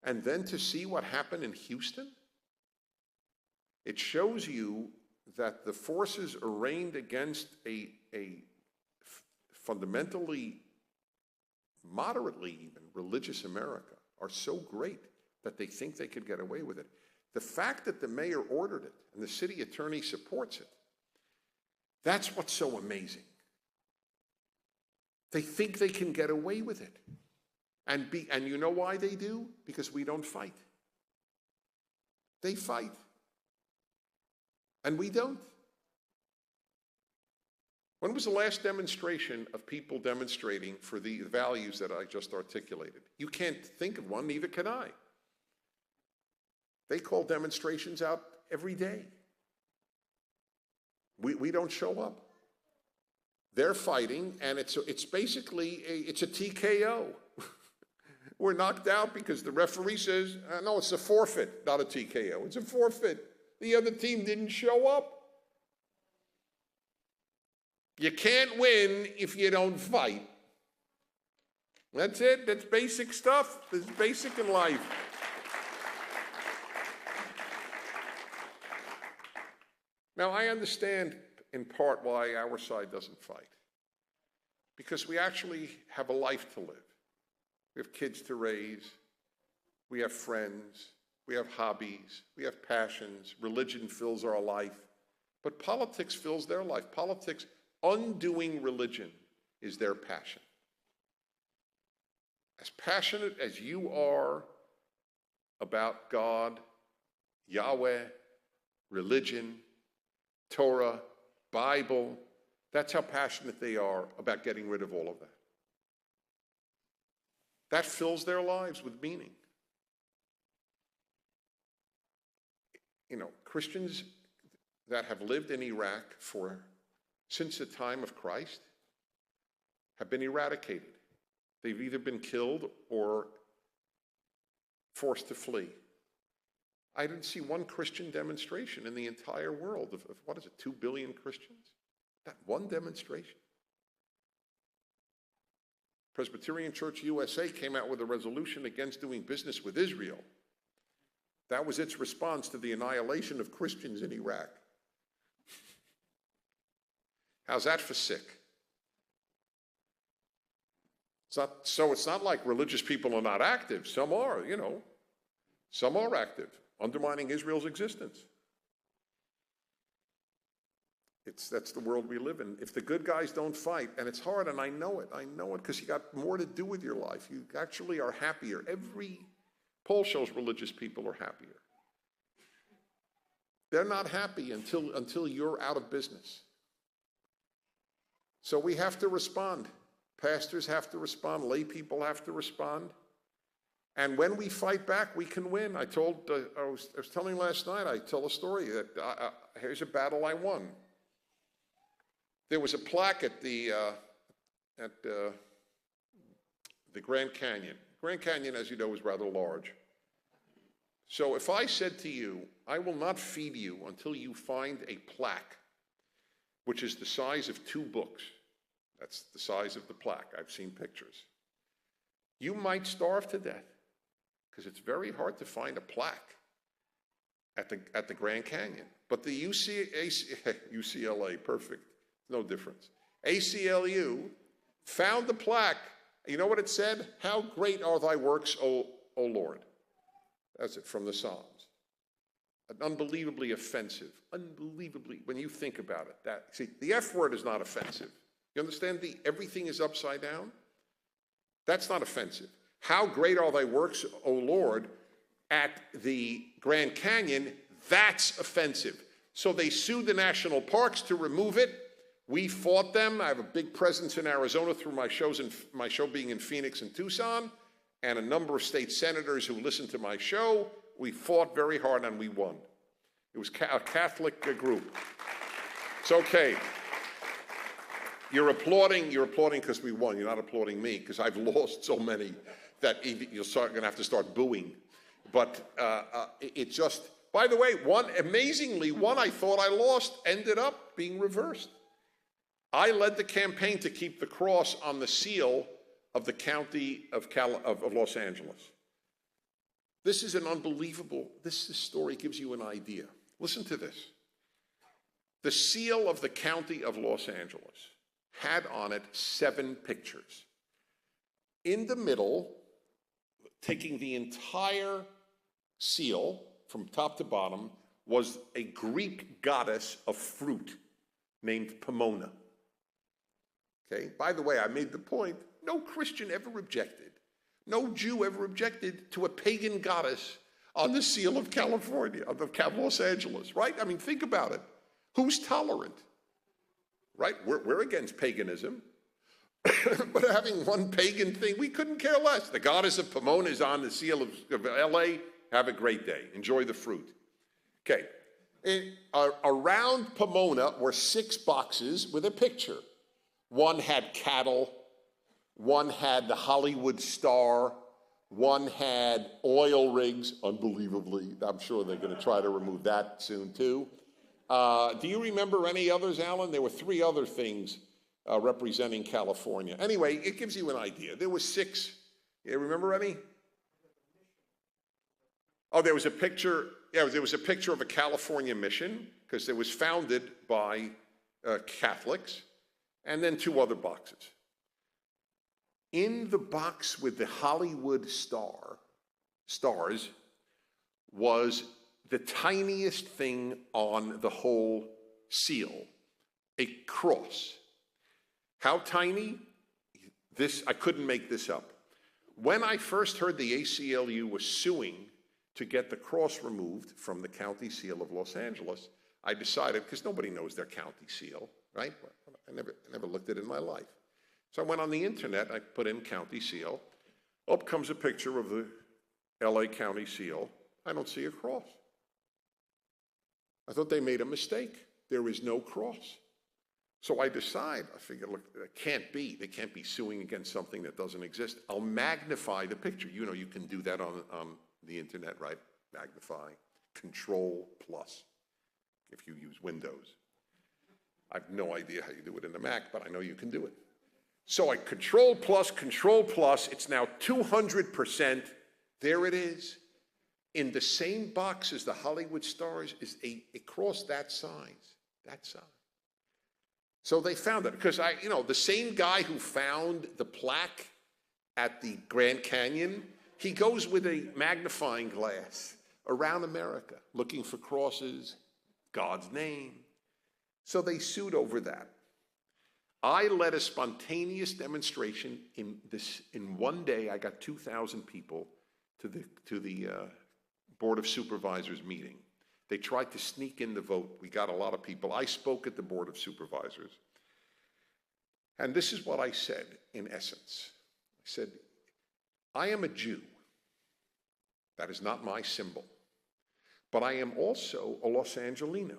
And then to see what happened in Houston, it shows you that the forces arraigned against a fundamentally, moderately even, religious America are so great that they think they could get away with it. The fact that the mayor ordered it and the city attorney supports it, that's what's so amazing. They think they can get away with it. And you know why they do? Because we don't fight. They fight. And we don't. When was the last demonstration of people demonstrating for the values that I just articulated? You can't think of one, neither can I. They call demonstrations out every day. We don't show up. They're fighting, and it's basically a TKO. We're knocked out because the referee says, no, it's a forfeit, not a TKO. It's a forfeit. The other team didn't show up. You can't win if you don't fight. That's it. That's basic stuff. It's basic in life. Now, I understand in part why our side doesn't fight. Because we actually have a life to live. We have kids to raise. We have friends. We have hobbies. We have passions. Religion fills our life. But politics fills their life. Politics, undoing religion, is their passion. As passionate as you are about God, Yahweh, religion, Torah, Bible, that's how passionate they are about getting rid of all of that. That fills their lives with meaning. You know, Christians that have lived in Iraq since the time of Christ have been eradicated. They've either been killed or forced to flee. I didn't see one Christian demonstration in the entire world of what is it, 2 billion Christians? Not one demonstration. Presbyterian Church USA came out with a resolution against doing business with Israel. That was its response to the annihilation of Christians in Iraq. How's that for sick? It's not like religious people are not active. Some are, you know. Some are active, undermining Israel's existence. That's the world we live in. If the good guys don't fight, and it's hard, and I know it because you got more to do with your life. You actually are happier. Every poll shows religious people are happier. They're not happy until you're out of business. So we have to respond. Pastors have to respond. Lay people have to respond. And when we fight back, we can win. I was telling last night, I tell a story that here's a battle I won. There was a plaque at the Grand Canyon. Grand Canyon, as you know, is rather large. So if I said to you, I will not feed you until you find a plaque, which is the size of 2 books. That's the size of the plaque. I've seen pictures. You might starve to death because it's very hard to find a plaque at the Grand Canyon. But the UCLA, perfect, no difference. ACLU found the plaque. You know what it said? How great are thy works, O Lord. That's it, from the Psalms. Unbelievably offensive. Unbelievably, when you think about it. See, the F word is not offensive. You understand? Everything is upside down. That's not offensive. How great are thy works, O Lord, at the Grand Canyon. That's offensive. So they sued the national parks to remove it. We fought them. I have a big presence in Arizona through my show being in Phoenix and Tucson, and a number of state senators who listened to my show. We fought very hard and we won. It was a Catholic group. It's okay. You're applauding because we won. You're not applauding me because I've lost so many that you're going to have to start booing. But it just, by the way, amazingly, one I thought I lost ended up being reversed. I led the campaign to keep the cross on the seal of the county of Los Angeles. This is an unbelievable, this story gives you an idea. Listen to this. The seal of the county of Los Angeles had on it 7 pictures. In the middle, taking the entire seal from top to bottom, was a Greek goddess of fruit named Pomona. Okay, by the way, I made the point, no Christian ever objected, no Jew ever objected to a pagan goddess on the seal of California, of Los Angeles, right? I mean, think about it. Who's tolerant? Right? We're against paganism. But having one pagan thing, we couldn't care less. The goddess of Pomona is on the seal of LA. Have a great day. Enjoy the fruit. Okay. Around Pomona were 6 boxes with a picture. One had cattle. One had the Hollywood star. One had oil rigs, unbelievably. I'm sure they're going to try to remove that soon, too. Do you remember any others, Alan? There were 3 other things representing California. Anyway, it gives you an idea. There were 6. You remember any? Oh, there was a picture. Yeah, there was a picture of a California mission because it was founded by Catholics, and then 2 other boxes. In the box with the Hollywood stars was the tiniest thing on the whole seal, a cross. How tiny? I couldn't make this up. When I first heard the ACLU was suing to get the cross removed from the county seal of Los Angeles, I decided, because nobody knows their county seal, right? I never looked at it in my life. So I went on the internet, I put in county seal. Up comes a picture of the LA county seal. I don't see a cross. I thought they made a mistake. There is no cross. So I figured, look, it can't be. They can't be suing against something that doesn't exist. I'll magnify the picture. You know, you can do that on the internet, right? Magnify, Control+, if you use Windows. I have no idea how you do it in the Mac, but I know you can do it. So I Control+, it's now 200%. There it is. In the same box as the Hollywood stars is a cross that size, So they found it, because the same guy who found the plaque at the Grand Canyon, he goes with a magnifying glass around America looking for crosses, God's name. So they sued over that. I led a spontaneous demonstration in one day. I got 2,000 people to the Board of Supervisors meeting. They tried to sneak in the vote. We got a lot of people. I spoke at the Board of Supervisors. And this is what I said in essence. I said, I am a Jew. That is not my symbol. But I am also a Los Angelino.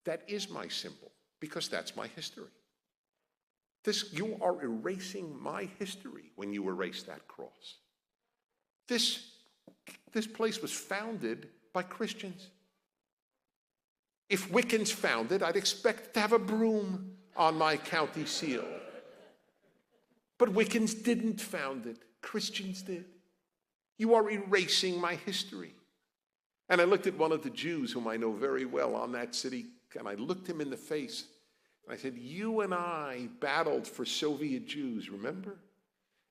That is my symbol, because that's my history. You are erasing my history when you erase that cross. This place was founded by Christians. If Wiccans found it, I'd expect to have a broom on my county seal. But Wiccans didn't found it. Christians did. You are erasing my history. And I looked at one of the Jews whom I know very well on that city, and I looked him in the face. And I said, you and I battled for Soviet Jews, remember?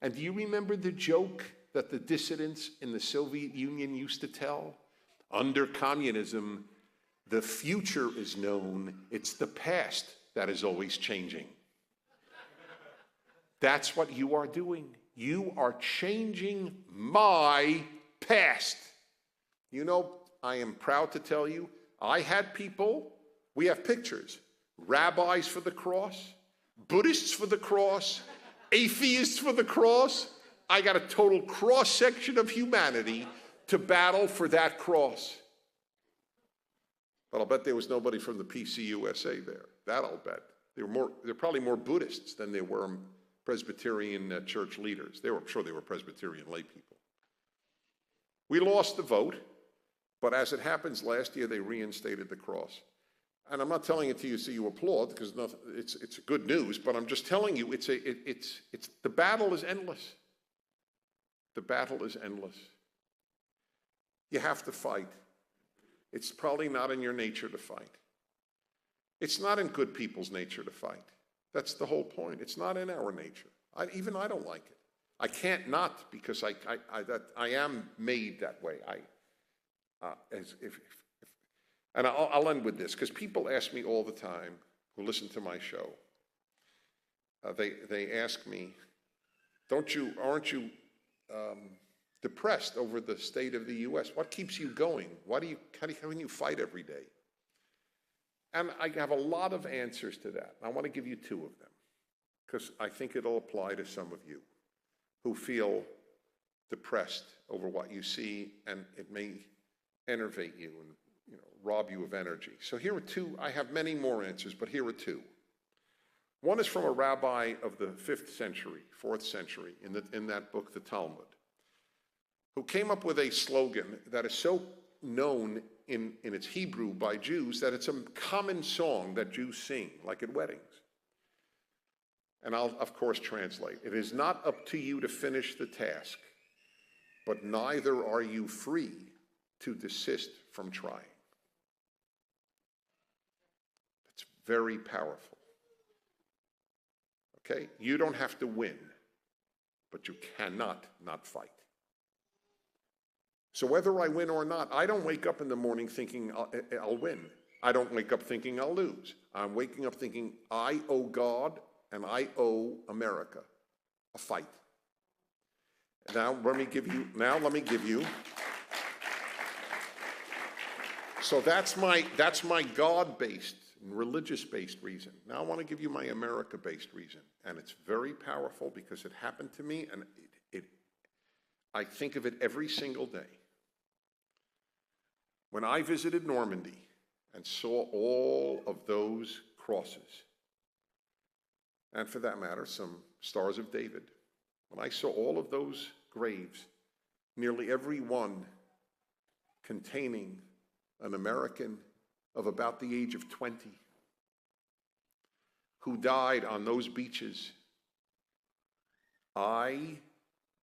And do you remember the joke that the dissidents in the Soviet Union used to tell? Under communism, the future is known. It's the past that is always changing. That's what you are doing. You are changing my past. You know, I am proud to tell you, I had people, we have pictures, rabbis for the cross, Buddhists for the cross, atheists for the cross. I got a total cross-section of humanity to battle for that cross. But I'll bet there was nobody from the PCUSA there. That I'll bet. There were probably more Buddhists than there were Presbyterian church leaders. I'm sure they were Presbyterian lay people. We lost the vote, but as it happens, last year they reinstated the cross. And I'm not telling it to you so you applaud, because it's good news, but I'm just telling you, the battle is endless. The battle is endless. You have to fight. It's probably not in your nature to fight. It's not in good people's nature to fight. That's the whole point. It's not in our nature. Even I don't like it. I can't not, because I am made that way. And I'll end with this, because people ask me all the time who listen to my show. They ask me, aren't you depressed over the state of the U.S.? What keeps you going? How can you fight every day? And I have a lot of answers to that. I want to give you two of them, because I think it'll apply to some of you who feel depressed over what you see, and it may enervate you and rob you of energy. So here are two. I have many more answers, but here are two. One is from a rabbi of the 5th century, 4th century, in that book, the Talmud, who came up with a slogan that is so known in its Hebrew by Jews that it's a common song that Jews sing, like at weddings. And I'll, of course, translate. It is not up to you to finish the task, but neither are you free to desist from trying. That's very powerful. Okay? You don't have to win, but you cannot not fight. So whether I win or not, I don't wake up in the morning thinking I'll win. I don't wake up thinking I'll lose. I'm waking up thinking I owe God and I owe America a fight. Now let me give you. So that's my God-based, religious-based reason. Now I want to give you my America-based reason, and it's very powerful because it happened to me, and I think of it every single day. When I visited Normandy and saw all of those crosses, and for that matter, some Stars of David, when I saw all of those graves, nearly every one containing an American of about the age of 20 who died on those beaches, I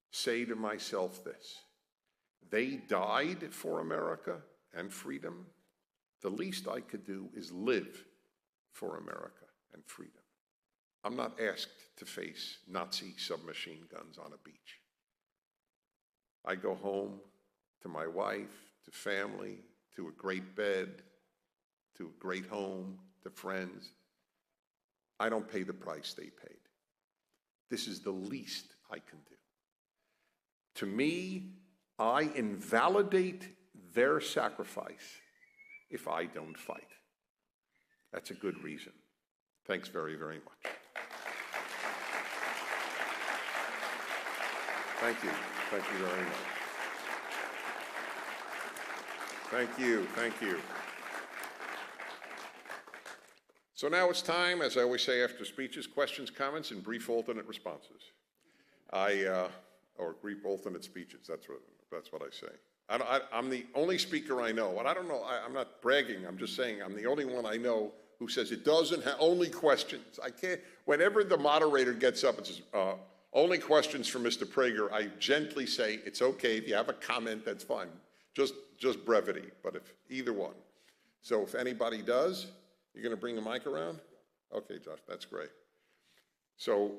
say to myself this: they died for America and freedom. The least I could do is live for America and freedom. I'm not asked to face Nazi submachine guns on a beach. I go home to my wife, to family, to a great bed, to a great home, to friends. I don't pay the price they paid. This is the least I can do. To me, I invalidate their sacrifice if I don't fight. That's a good reason. Thanks very, very much. Thank you. Thank you very much. Thank you. Thank you. So now it's time, as I always say after speeches, questions, comments, and brief alternate responses. Or brief alternate speeches. That's what I say. I'm the only speaker I know, and I don't know. I'm not bragging. I'm just saying I'm the only one I know who says it doesn't have only questions. I can't. Whenever the moderator gets up and says only questions for Mr. Prager, I gently say it's okay if you have a comment. That's fine. Just brevity. But if either one. So if anybody does. You're going to bring the mic around? Okay, Josh, that's great. So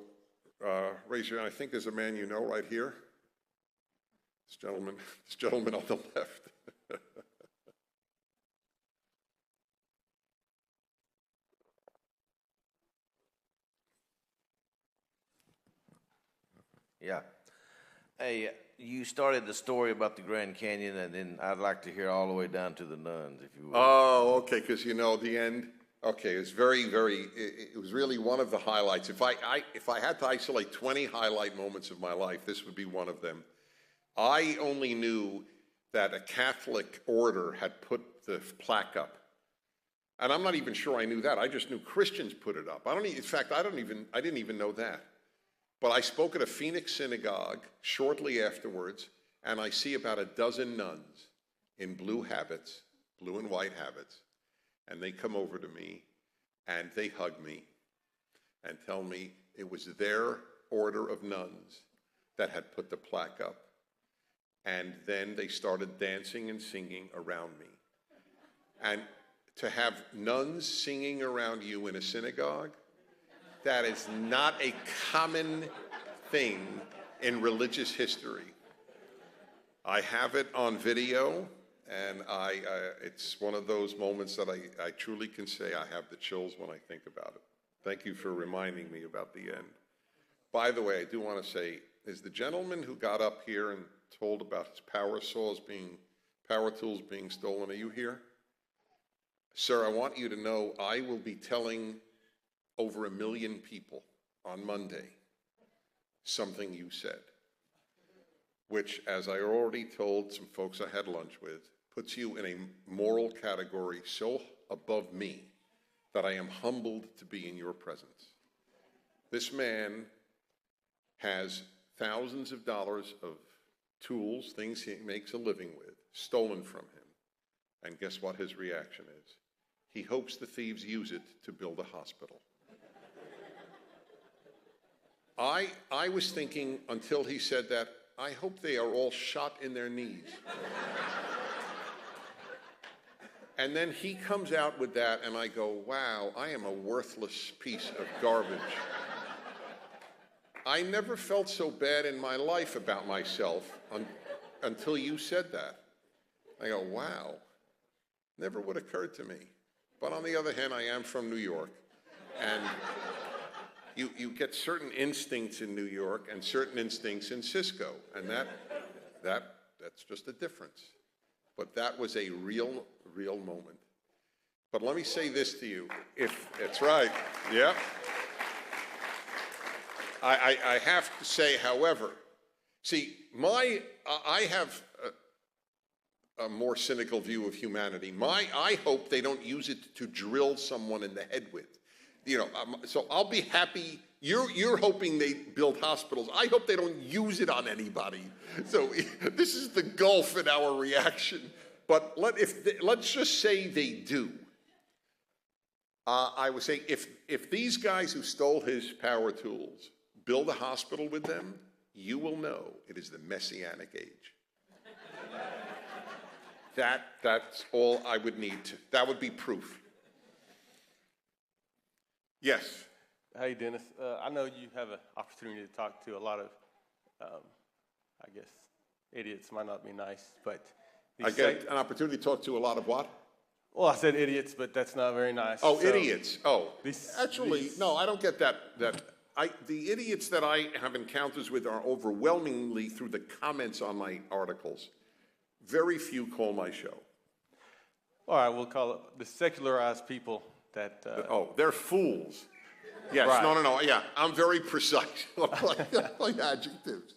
raise your hand. I think there's a man you know right here. This gentleman on the left. Yeah. Hey, you started the story about the Grand Canyon, and then I'd like to hear all the way down to the nuns, if you would. Oh, okay, because you know the end. Okay, it's it was really one of the highlights. If I had to isolate 20 highlight moments of my life, this would be one of them. I only knew that a Catholic order had put the plaque up. And I'm not even sure I knew that. I just knew Christians put it up. In fact, I didn't even know that. But I spoke at a Phoenix synagogue shortly afterwards, and I see about a dozen nuns in blue and white habits. And they come over to me, and they hug me and tell me it was their order of nuns that had put the plaque up. And then they started dancing and singing around me. And to have nuns singing around you in a synagogue, that is not a common thing in religious history. I have it on video. And it's one of those moments that I truly can say I have the chills when I think about it. Thank you for reminding me about the end. By the way, I do want to say, is the gentleman who got up here and told about his power tools being stolen, are you here? Sir, I want you to know I will be telling over 1 million people on Monday something you said, which, as I already told some folks I had lunch with, puts you in a moral category so above me that I am humbled to be in your presence. This man has thousands of dollars of tools, things he makes a living with, stolen from him. And guess what his reaction is? He hopes the thieves use it to build a hospital. I was thinking, until he said that, I hope they are all shot in their knees. And then he comes out with that, and I go, wow, I am a worthless piece of garbage. I never felt so bad in my life about myself until you said that. I go, wow, never would have occurred to me. But on the other hand, I am from New York, and you get certain instincts in New York and certain instincts in Cisco, and that's just a difference. But that was a real moment. But let me say this to you, if it's right, yeah. I have to say, however, see, I have a more cynical view of humanity. I hope they don't use it to drill someone in the head with. So I'll be happy. You're hoping they build hospitals. I hope they don't use it on anybody. So this is the gulf in our reaction. But let's just say they do. I would say if these guys who stole his power tools build a hospital with them, you will know it is the Messianic age. That's all I would need to. That would be proof. Yes. Hey, Dennis. I know you have an opportunity to talk to a lot of, I guess, idiots might not be nice, but... I get an opportunity to talk to a lot of what? Well, I said idiots, but that's not very nice. Oh, so, idiots. Oh, no, I don't get that. The idiots that I have encounters with are overwhelmingly through the comments on my articles. Very few call my show. All right, we'll call it the secularized people that... they're fools. Yes, right. No, yeah, I'm very precise, like adjectives.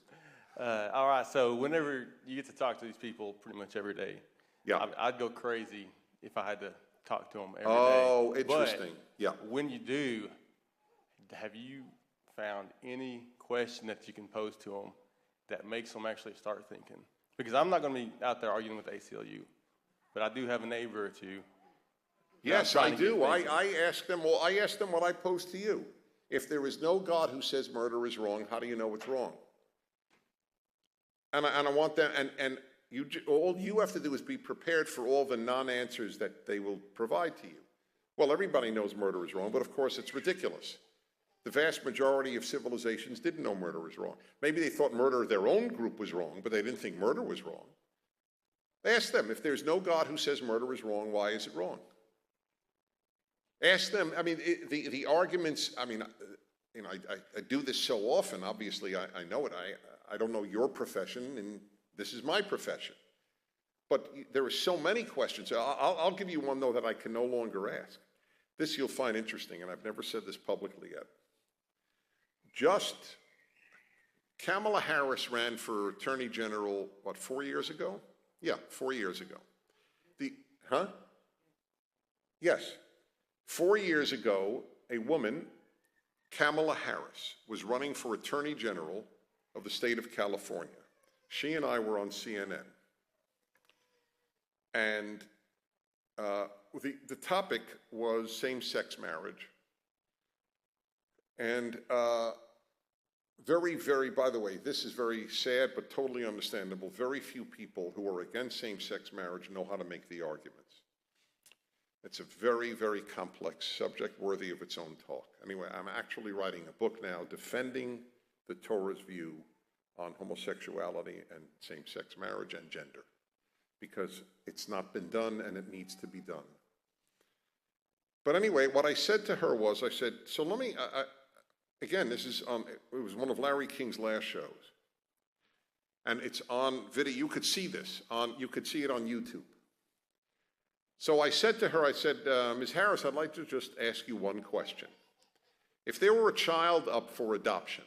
All right, so whenever you get to talk to these people pretty much every day, Yeah. I'd go crazy if I had to talk to them every day. Oh, interesting. Yeah. But when you do, have you found any question that you can pose to them that makes them actually start thinking? Because I'm not going to be out there arguing with ACLU, but I do have a neighbor or two. Yes, I do. I ask them, well, I ask them what I pose to you. If there is no God who says murder is wrong, how do you know it's wrong? And I want them, and all you have to do is be prepared for all the non-answers that they will provide to you. Well, everybody knows murder is wrong, but of course it's ridiculous. The vast majority of civilizations didn't know murder was wrong. Maybe they thought murder of their own group was wrong, but they didn't think murder was wrong. Ask them, if there's no God who says murder is wrong, why is it wrong? Ask them, I mean, the arguments, I mean, you know, I do this so often, obviously I know it. I don't know your profession, and this is my profession. But there are so many questions. I'll give you one, though, that I can no longer ask. This you'll find interesting, and I've never said this publicly yet. Just Kamala Harris ran for Attorney General, what, 4 years ago? Yeah, 4 years ago. Yes. 4 years ago, a woman, Kamala Harris, was running for Attorney General of the state of California. She and I were on CNN. And the topic was same-sex marriage. And very, very, by the way, this is very sad but totally understandable. Very few people who are against same-sex marriage know how to make the arguments. It's a very, very complex subject worthy of its own talk. Anyway, I'm actually writing a book now defending the Torah's view on homosexuality and same-sex marriage and gender, because it's not been done and it needs to be done. But anyway, what I said to her was, I said, so let me, again, this is it was one of Larry King's last shows. And it's on video. You could see this, you could see it on YouTube. So I said to her, I said, Ms. Harris, I'd like to just ask you one question. If there were a child up for adoption,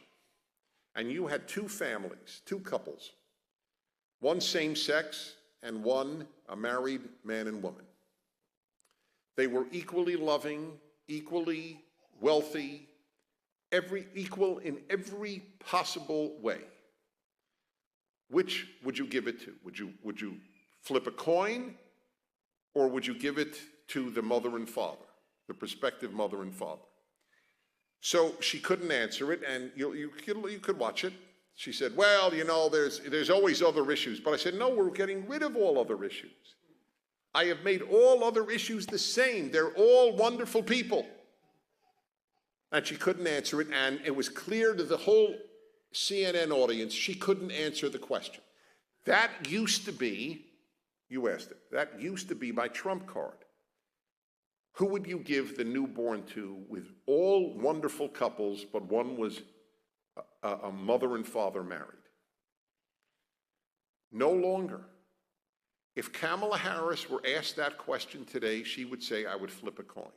and you had two families, two couples, one same-sex and one a married man and woman, they were equally loving, equally wealthy, equal in every possible way, which would you give it to? Would you flip a coin? Or would you give it to the mother and father, the prospective mother and father? So she couldn't answer it, and you could watch it. She said, well, you know, there's always other issues. But I said, no, we're getting rid of all other issues. I have made all other issues the same. They're all wonderful people. And she couldn't answer it, and it was clear to the whole CNN audience she couldn't answer the question. That used to be, you asked it, that used to be my trump card. Who would you give the newborn to with all wonderful couples, but one was a mother and father married? No longer. If Kamala Harris were asked that question today, she would say, I would flip a coin.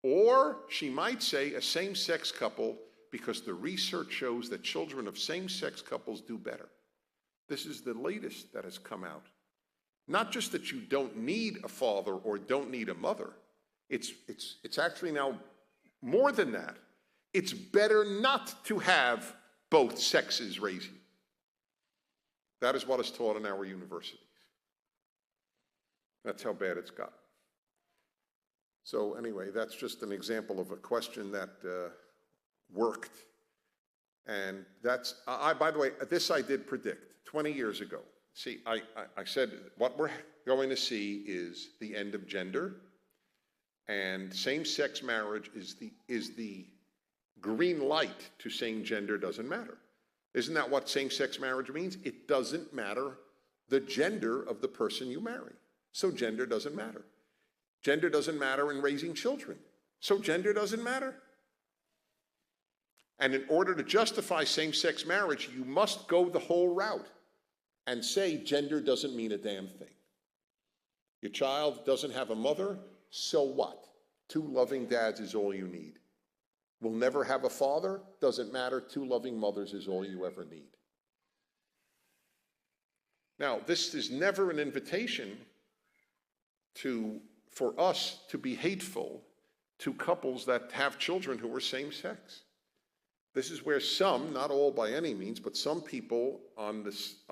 Or she might say a same-sex couple, because the research shows that children of same-sex couples do better. This is the latest that has come out. Not just that you don't need a father or don't need a mother. It's actually now more than that. It's better not to have both sexes raise you. That is what is taught in our universities. That's how bad it's got. So anyway, that's just an example of a question that worked. And that's, by the way, this I did predict 20 years ago. See, I said what we're going to see is the end of gender, and same-sex marriage is the green light to saying gender doesn't matter. Isn't that what same-sex marriage means? It doesn't matter the gender of the person you marry. So gender doesn't matter. Gender doesn't matter in raising children. So gender doesn't matter. And in order to justify same-sex marriage, you must go the whole route and say gender doesn't mean a damn thing. Your child doesn't have a mother, so what? 2 loving dads is all you need. Will never have a father, doesn't matter, 2 loving mothers is all you ever need. Now, this is never an invitation for us to be hateful to couples that have children who are same-sex. This is where some, not all by any means, but some people on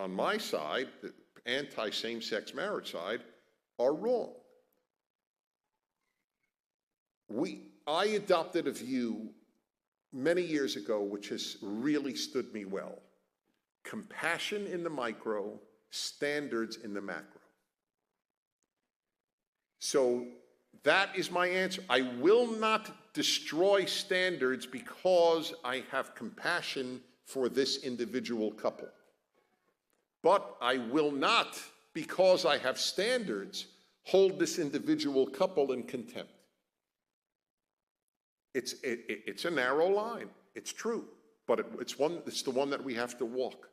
my side, the anti-same-sex marriage side, are wrong. I adopted a view many years ago which has really stood me well. Compassion in the micro, standards in the macro. So that is my answer. I will not destroy standards because I have compassion for this individual couple. But I will not, because I have standards, hold this individual couple in contempt. It's a narrow line. It's true, but it's the one that we have to walk.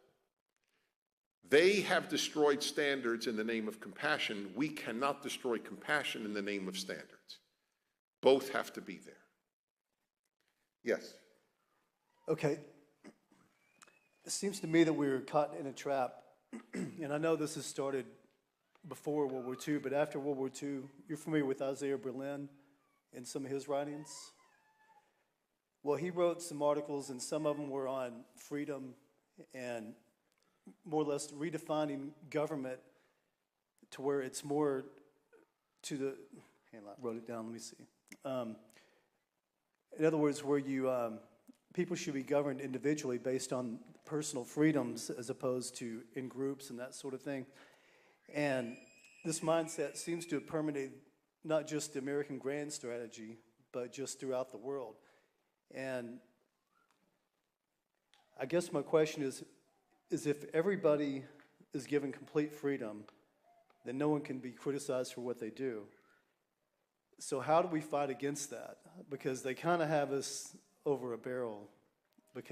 They have destroyed standards in the name of compassion. We cannot destroy compassion in the name of standards. Both have to be there. Yes. Okay. It seems to me that we were caught in a trap, and I know this has started before World War II, but after World War II, you're familiar with Isaiah Berlin and some of his writings? Well, he wrote some articles, and some of them were on freedom and more or less redefining government to where it's more to the, hang on, I wrote it down, let me see. In other words, where people should be governed individually based on personal freedoms as opposed to in groups and that sort of thing. And this mindset seems to have permeated not just the American grand strategy, but just throughout the world. And I guess my question is if everybody is given complete freedom, then no one can be criticized for what they do. So how do we fight against that? Because they kind of have us over a barrel. But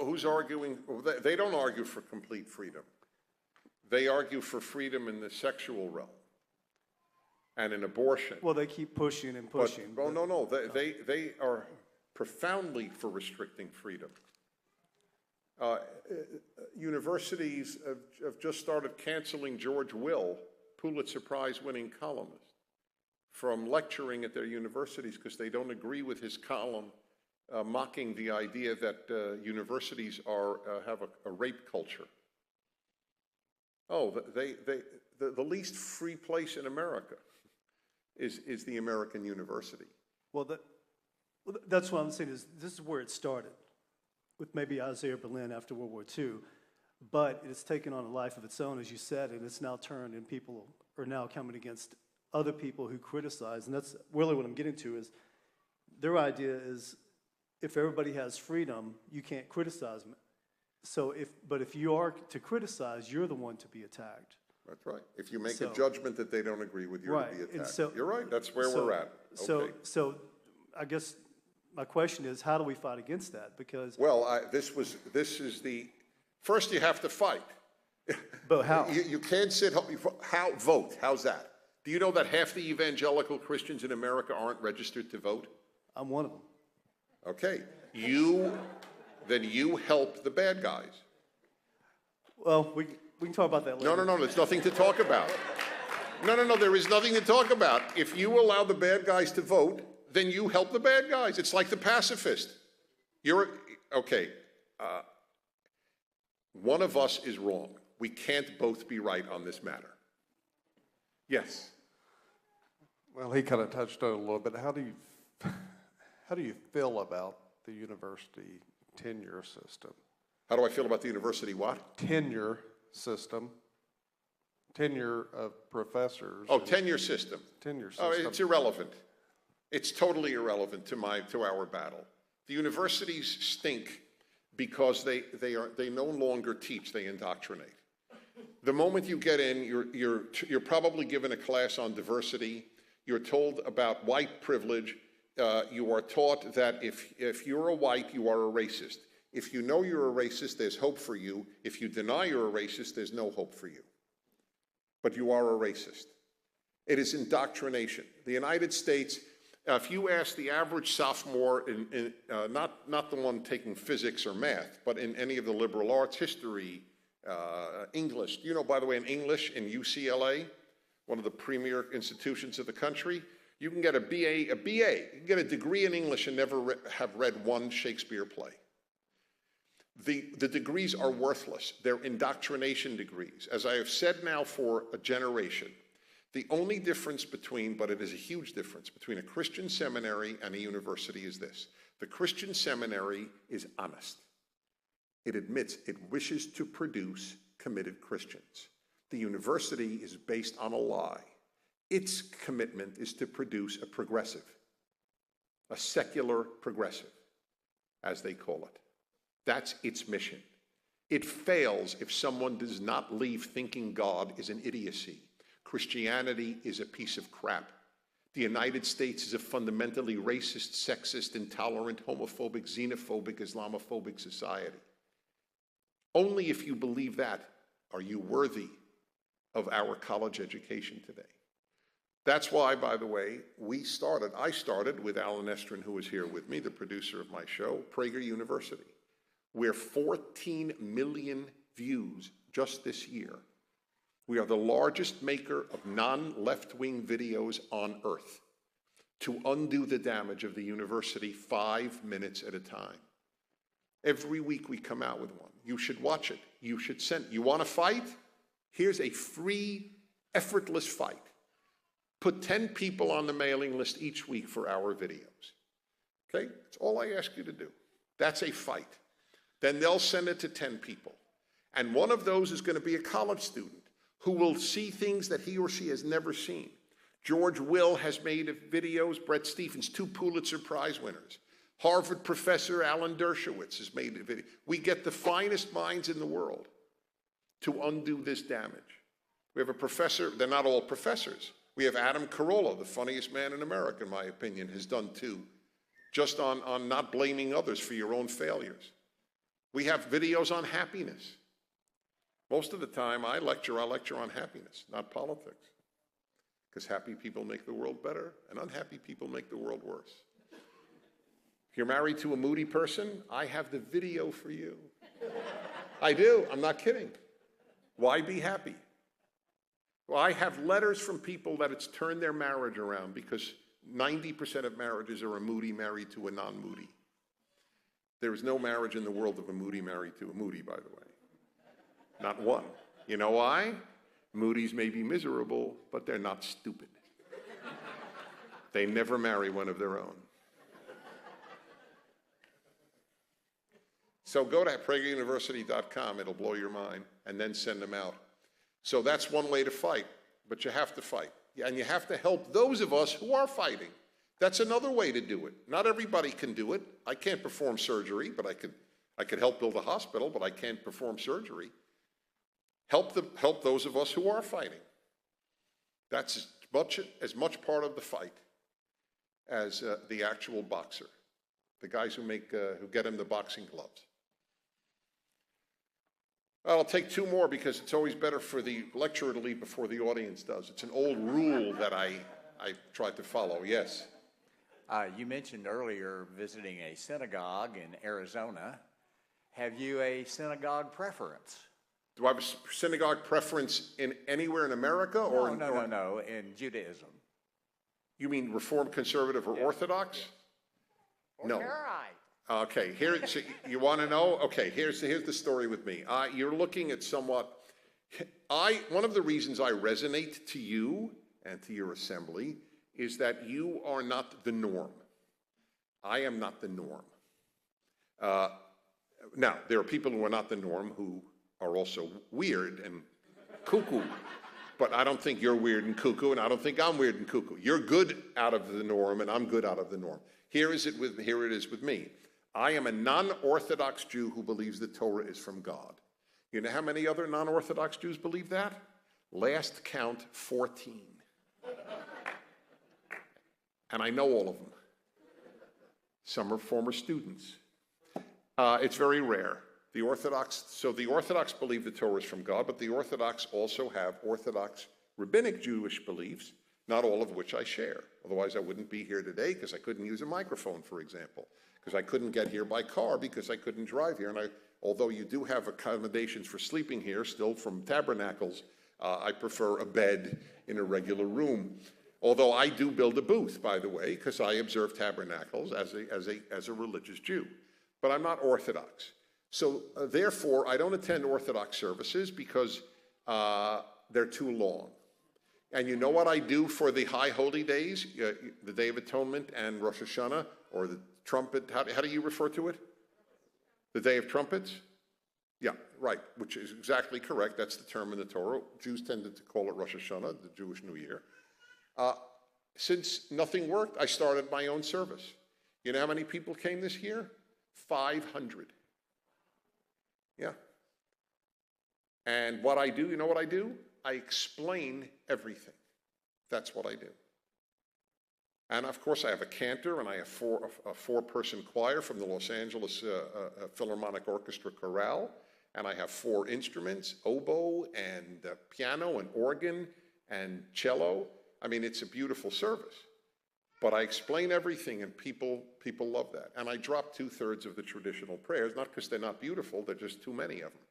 who's arguing? They don't argue for complete freedom. They argue for freedom in the sexual realm and in abortion. Well, they keep pushing and pushing. No. They are profoundly for restricting freedom. Universities have just started canceling George Will, Pulitzer Prize-winning columnist, from lecturing at their universities because they don't agree with his column mocking the idea that universities have a rape culture. Oh, the least free place in America is the American university. Well, that's what I'm saying is this is where it started, with maybe Isaiah Berlin after World War II, but it's taken on a life of its own, as you said, and it's now turned, and people are now coming against other people who criticize, and that's really what I'm getting to is their idea is if everybody has freedom, you can't criticize them. But if you are to criticize, you're the one to be attacked. That's right. If you make a judgment that they don't agree with, you're to be attacked. You're right. That's where we're at. Okay. So I guess my question is, how do we fight against that? Because this is the first. You have to fight. But how? You can't sit. Vote? How's that? Do you know that half the evangelical Christians in America aren't registered to vote? I'm one of them. Okay. Then you help the bad guys. Well, we can talk about that later. No. There's nothing to talk about. No. There is nothing to talk about. If you allow the bad guys to vote, then you help the bad guys. It's like the pacifist. One of us is wrong. We can't both be right on this matter. Yes. Well, he kind of touched on it a little bit. How do you feel about the university tenure system? How do I feel about the university what? Tenure system. Tenure of professors. Oh, tenure system. Tenure system. Oh, it's irrelevant. It's totally irrelevant to our battle. The universities stink because they no longer teach, they indoctrinate. The moment you get in, you're probably given a class on diversity. You're told about white privilege. You are taught that if you're a white, you are a racist. If you know you're a racist, there's hope for you. If you deny you're a racist, there's no hope for you. But you are a racist. It is indoctrination. The United States, if you ask the average sophomore, not the one taking physics or math, but in any of the liberal arts, history, English. You know, by the way, in English in UCLA, one of the premier institutions of the country, you can get a BA, you can get a degree in English and never have read one Shakespeare play. The degrees are worthless. They're indoctrination degrees. As I have said now for a generation, the only difference between, but it is a huge difference, between a Christian seminary and a university is this. The Christian seminary is honest. It admits it wishes to produce committed Christians. The university is based on a lie. Its commitment is to produce a progressive, a secular progressive, as they call it. That's its mission. It fails if someone does not leave thinking God is an idiocy. Christianity is a piece of crap. The United States is a fundamentally racist, sexist, intolerant, homophobic, xenophobic, Islamophobic society. Only if you believe that are you worthy of our college education today. That's why, by the way, I started with Alan Estrin, who is here with me, the producer of my show, Prager University. We're 14 million views just this year. We are the largest maker of non-left-wing videos on earth to undo the damage of the university 5 minutes at a time. Every week we come out with one. You should watch it. You should send. You want to fight? Here's a free, effortless fight. Put 10 people on the mailing list each week for our videos. Okay? That's all I ask you to do. That's a fight. Then they'll send it to 10 people. And one of those is going to be a college student who will see things that he or she has never seen. George Will has made videos. Bret Stephens, 2 Pulitzer Prize winners. Harvard professor Alan Dershowitz has made a video. We get the finest minds in the world to undo this damage. We have a professor, they're not all professors. We have Adam Carolla, the funniest man in America, in my opinion, has done 2, just on not blaming others for your own failures. We have videos on happiness. Most of the time I lecture on happiness, not politics. Because happy people make the world better, and unhappy people make the world worse. If you're married to a moody person, I have the video for you. I do, I'm not kidding. Why be happy? Well, I have letters from people that it's turned their marriage around because 90% of marriages are a moody married to a non-moody. There is no marriage in the world of a moody married to a moody, by the way. Not one. You know why? Moodies may be miserable, but they're not stupid. They never marry one of their own. So go to prageruniversity.com, it'll blow your mind, and then send them out. So that's one way to fight, but you have to fight. And you have to help those of us who are fighting. That's another way to do it. Not everybody can do it. I can't perform surgery, but I could help build a hospital, but I can't perform surgery. Help those of us who are fighting. That's as much part of the fight as the actual boxer, the guys who get him the boxing gloves. I'll take 2 more because it's always better for the lecturer to leave before the audience does. It's an old rule that I tried to follow. Yes? You mentioned earlier visiting a synagogue in Arizona. Have you a synagogue preference? Do I have a synagogue preference anywhere in America? No, in Judaism. You mean Reformed, Conservative, or Orthodox? No. Okay, so you want to know? Okay, here's the story with me. You're looking at one of the reasons I resonate to you and to your assembly is that you are not the norm. I am not the norm. Now, there are people who are not the norm who are also weird and cuckoo. But I don't think you're weird and cuckoo, and I don't think I'm weird and cuckoo. You're good out of the norm, and I'm good out of the norm. Here it is with me. I am a non-Orthodox Jew who believes the Torah is from God. You know how many other non-Orthodox Jews believe that? Last count, 14. And I know all of them. Some are former students. It's very rare. The Orthodox believe the Torah is from God, but the Orthodox also have Orthodox rabbinic Jewish beliefs not all of which I share. Otherwise, I wouldn't be here today because I couldn't use a microphone, for example, because I couldn't get here by car because I couldn't drive here. And although you do have accommodations for sleeping here, still from Tabernacles, I prefer a bed in a regular room. Although I do build a booth, by the way, because I observe Tabernacles as a religious Jew. But I'm not Orthodox. So therefore, I don't attend Orthodox services because they're too long. And you know what I do for the high holy days, the Day of Atonement and Rosh Hashanah, or the trumpet, how do you refer to it? The Day of Trumpets? Yeah, right, which is exactly correct. That's the term in the Torah. Jews tended to call it Rosh Hashanah, the Jewish New Year. Since nothing worked, I started my own service. You know how many people came this year? 500. Yeah. And what I do, you know what I do? I explain everything. That's what I do. And of course, I have a cantor, and I have a four-person choir from the Los Angeles Philharmonic Orchestra Chorale, and I have 4 instruments, oboe and piano and organ and cello. I mean, it's a beautiful service. But I explain everything, and people love that. And I drop 2/3 of the traditional prayers, not because they're not beautiful, they're just too many of them.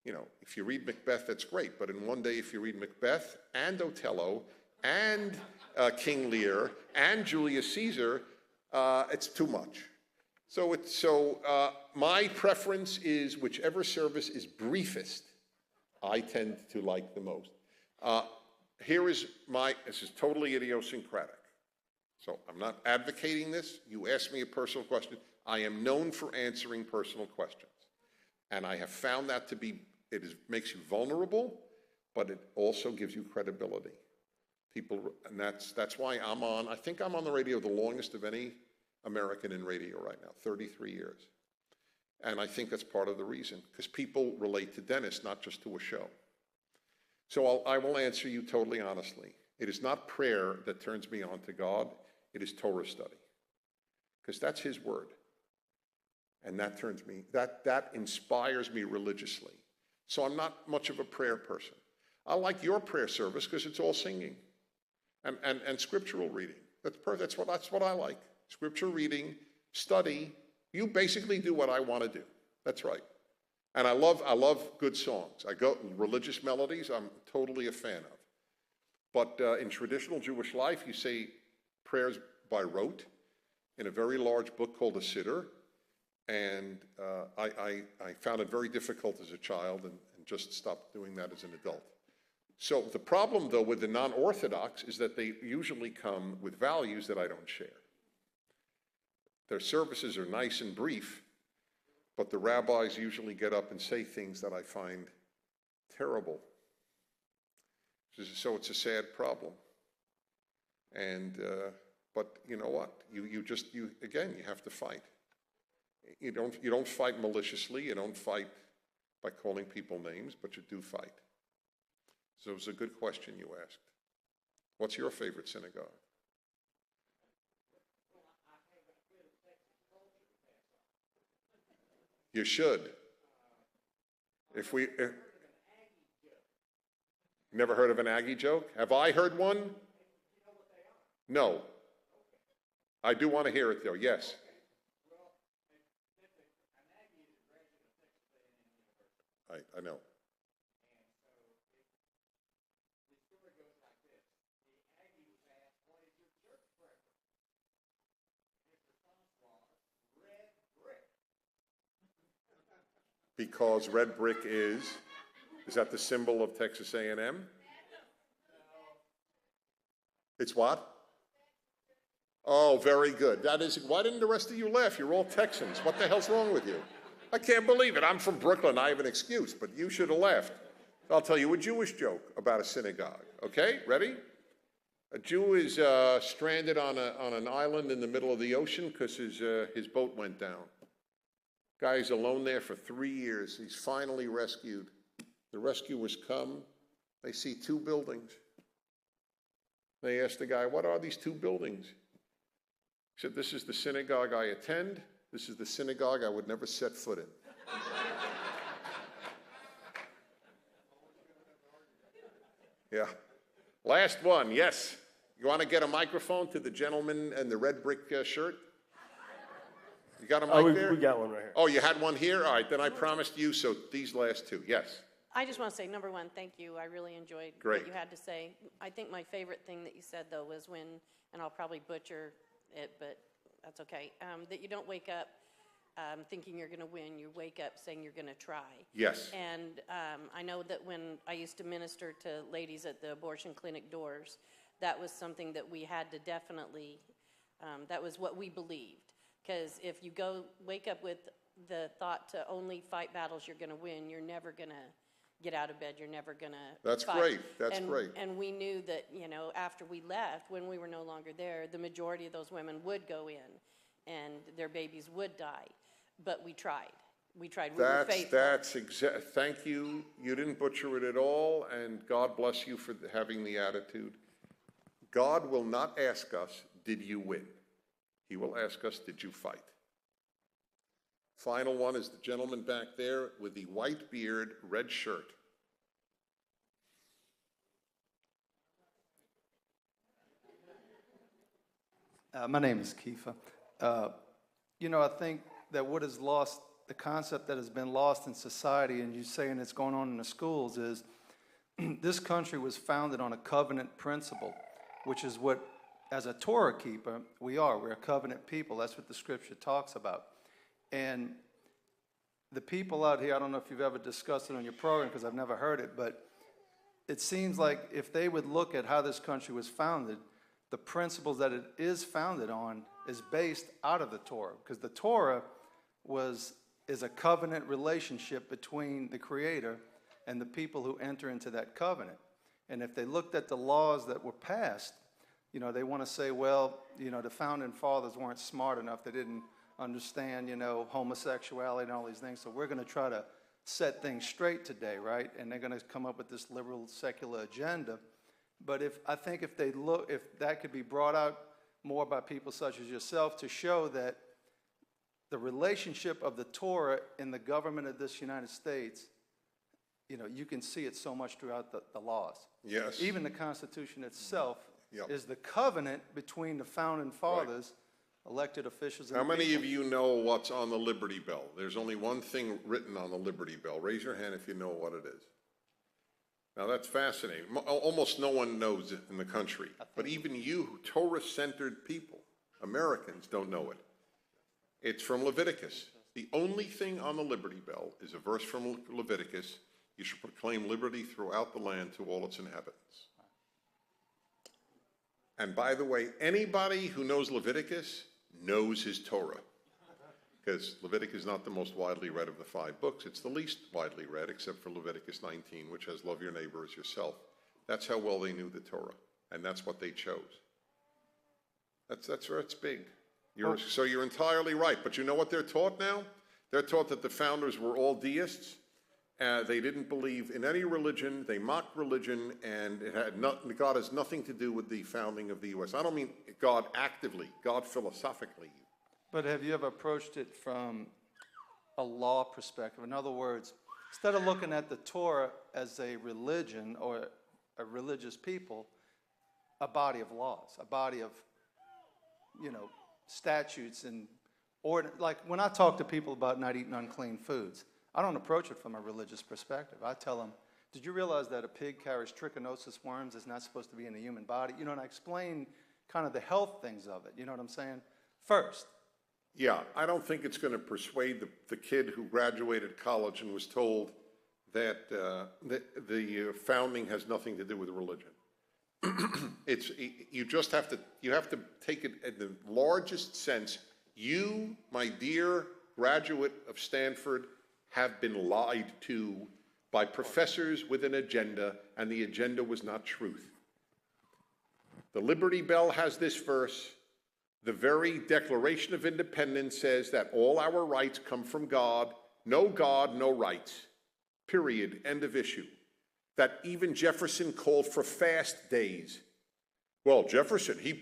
You know, if you read Macbeth, that's great, but in one day, if you read Macbeth and Othello and King Lear and Julius Caesar, it's too much. So my preference is whichever service is briefest, I tend to like the most. This is totally idiosyncratic. So I'm not advocating this. You asked me a personal question. I am known for answering personal questions. And I have found that to be, makes you vulnerable, but it also gives you credibility. And that's why I think I'm on the radio the longest of any American in radio right now, 33 years. And I think that's part of the reason, because people relate to Dennis, not just to a show. So I will answer you totally honestly. It is not prayer that turns me on to God, it is Torah study. Because that's His word. And that inspires me religiously. So I'm not much of a prayer person. I like your prayer service because it's all singing and scriptural reading. That's what I like. Scripture reading, study. You basically do what I want to do. That's right. And I love good songs. Religious melodies, I'm totally a fan of. But in traditional Jewish life, you say prayers by rote in a very large book called a Siddur. And I found it very difficult as a child and just stopped doing that as an adult. So the problem, though, with the non-Orthodox is that they usually come with values that I don't share. Their services are nice and brief, but the rabbis usually get up and say things that I find terrible. So it's a sad problem. And but you know what? You have to fight. You don't fight maliciously. You don't fight by calling people names, but you do fight. So it was a good question you asked. What's your favorite synagogue? You should. Never heard of an Aggie joke? Have I heard one? No. I do want to hear it though, yes. I know. Because red brick is that the symbol of Texas A&M? It's what? Oh, very good. That is, why didn't the rest of you laugh? You're all Texans. What the hell's wrong with you? I can't believe it. I'm from Brooklyn. I have an excuse, but you should have laughed. I'll tell you a Jewish joke about a synagogue. Okay, ready? A Jew is stranded on an island in the middle of the ocean because his boat went down. Guy's alone there for 3 years. He's finally rescued. The rescuers come. They see 2 buildings. They ask the guy, "What are these 2 buildings?" He said, "This is the synagogue I attend. This is the synagogue I would never set foot in." Yeah. Last one, yes. You want to get a microphone to the gentleman in the red brick shirt? You got a mic there? We got one right here. Oh, you had one here? All right, then I promised you, so these last two. Yes. I just want to say, number one, thank you. I really enjoyed Great. what you had to say. I think my favorite thing that you said, though, was when, and I'll probably butcher it, but that's okay, that you don't wake up thinking you're going to win. You wake up saying you're going to try. Yes. And I know that when I used to minister to ladies at the abortion clinic doors, that was something that we had to definitely, that was what we believed. Because if you wake up with the thought to only fight battles you're going to win, you're never going to get out of bed, you're never going to That's fight. great. That's great. And we knew that, after we left, when we were no longer there, the majority of those women would go in and their babies would die. But we tried. We tried. We were faithful. Thank you. You didn't butcher it at all, and God bless you for having the attitude. God will not ask us, did you win? He will ask us, did you fight? Final one is the gentleman back there with the white beard, red shirt. My name is Kiefer. I think that what is lost, the concept that has been lost in society, and you're saying it's going on in the schools, is this country was founded on a covenant principle, which is what, as a Torah keeper, we are. We're a covenant people. That's what the scripture talks about. And the people out here, I don't know if you've ever discussed it on your program because I've never heard it, but it seems like if they would look at how this country was founded, the principles that it is founded on is based out of the Torah, because the Torah is a covenant relationship between the Creator and the people who enter into that covenant. And if they looked at the laws that were passed, they want to say, well, the founding fathers weren't smart enough. They didn't understand, homosexuality and all these things. So we're going to try to set things straight today, right? And they're going to come up with this liberal secular agenda. But if that could be brought out more by people such as yourself to show that the relationship of the Torah in the government of this United States, you can see it so much throughout the laws. Yes. Even the Constitution itself Yep. is the covenant between the founding fathers, elected officials, and How the many people. of you know what's on the Liberty Bell? There's only one thing written on the Liberty Bell. Raise your hand if you know what it is. Now that's fascinating. Almost no one knows it in the country. But even you, Torah-centered people, Americans, don't know it. It's from Leviticus. The only thing on the Liberty Bell is a verse from Leviticus. You should proclaim liberty throughout the land to all its inhabitants. And by the way, anybody who knows Leviticus knows his Torah. Because Leviticus is not the most widely read of the 5 books. It's the least widely read, except for Leviticus 19, which has love your neighbor as yourself. That's how well they knew the Torah. And that's what they chose. That's where it's big. So you're entirely right. But you know what they're taught now? They're taught that the founders were all deists. They didn't believe in any religion. They mocked religion, and God has nothing to do with the founding of the U.S. I don't mean God actively, God philosophically. But have you ever approached it from a law perspective? In other words, instead of looking at the Torah as a religion or a religious people, a body of laws, a body of, statutes and like when I talk to people about not eating unclean foods, I don't approach it from a religious perspective. I tell them, did you realize that a pig carries trichinosis worms that's not supposed to be in the human body? And I explain kind of the health things of it. You know what I'm saying? First. Yeah, I don't think it's going to persuade the kid who graduated college and was told that the founding has nothing to do with religion. You have to take it in the largest sense. You, my dear graduate of Stanford, have been lied to by professors with an agenda, and the agenda was not truth. The Liberty Bell has this verse. The very Declaration of Independence says that all our rights come from God. No God, no rights. Period. End of issue. That even Jefferson called for fast days. Well, Jefferson, he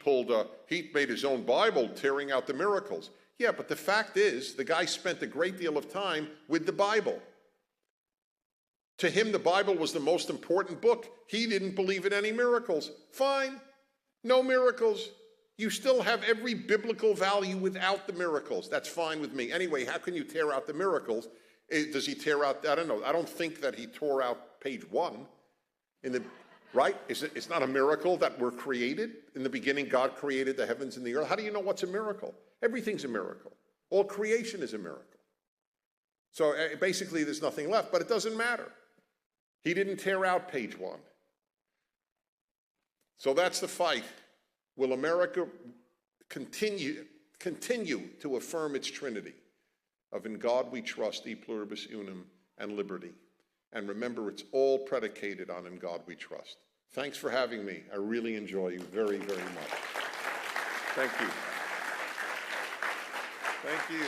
made his own Bible tearing out the miracles. Yeah, but the fact is, the guy spent a great deal of time with the Bible. To him, the Bible was the most important book. He didn't believe in any miracles. Fine. No miracles. You still have every biblical value without the miracles. That's fine with me. Anyway, how can you tear out the miracles? Does he tear out, I don't know. I don't think that he tore out page 1 right? It's not a miracle that we're created. In the beginning, God created the heavens and the earth. How do you know what's a miracle? Everything's a miracle. All creation is a miracle. So basically, there's nothing left, but it doesn't matter. He didn't tear out page 1. So that's the fight. Will America continue to affirm its trinity of in God we trust, e pluribus unum, and liberty? And remember, it's all predicated on in God we trust. Thanks for having me. I really enjoy you very, very much. Thank you. Thank you.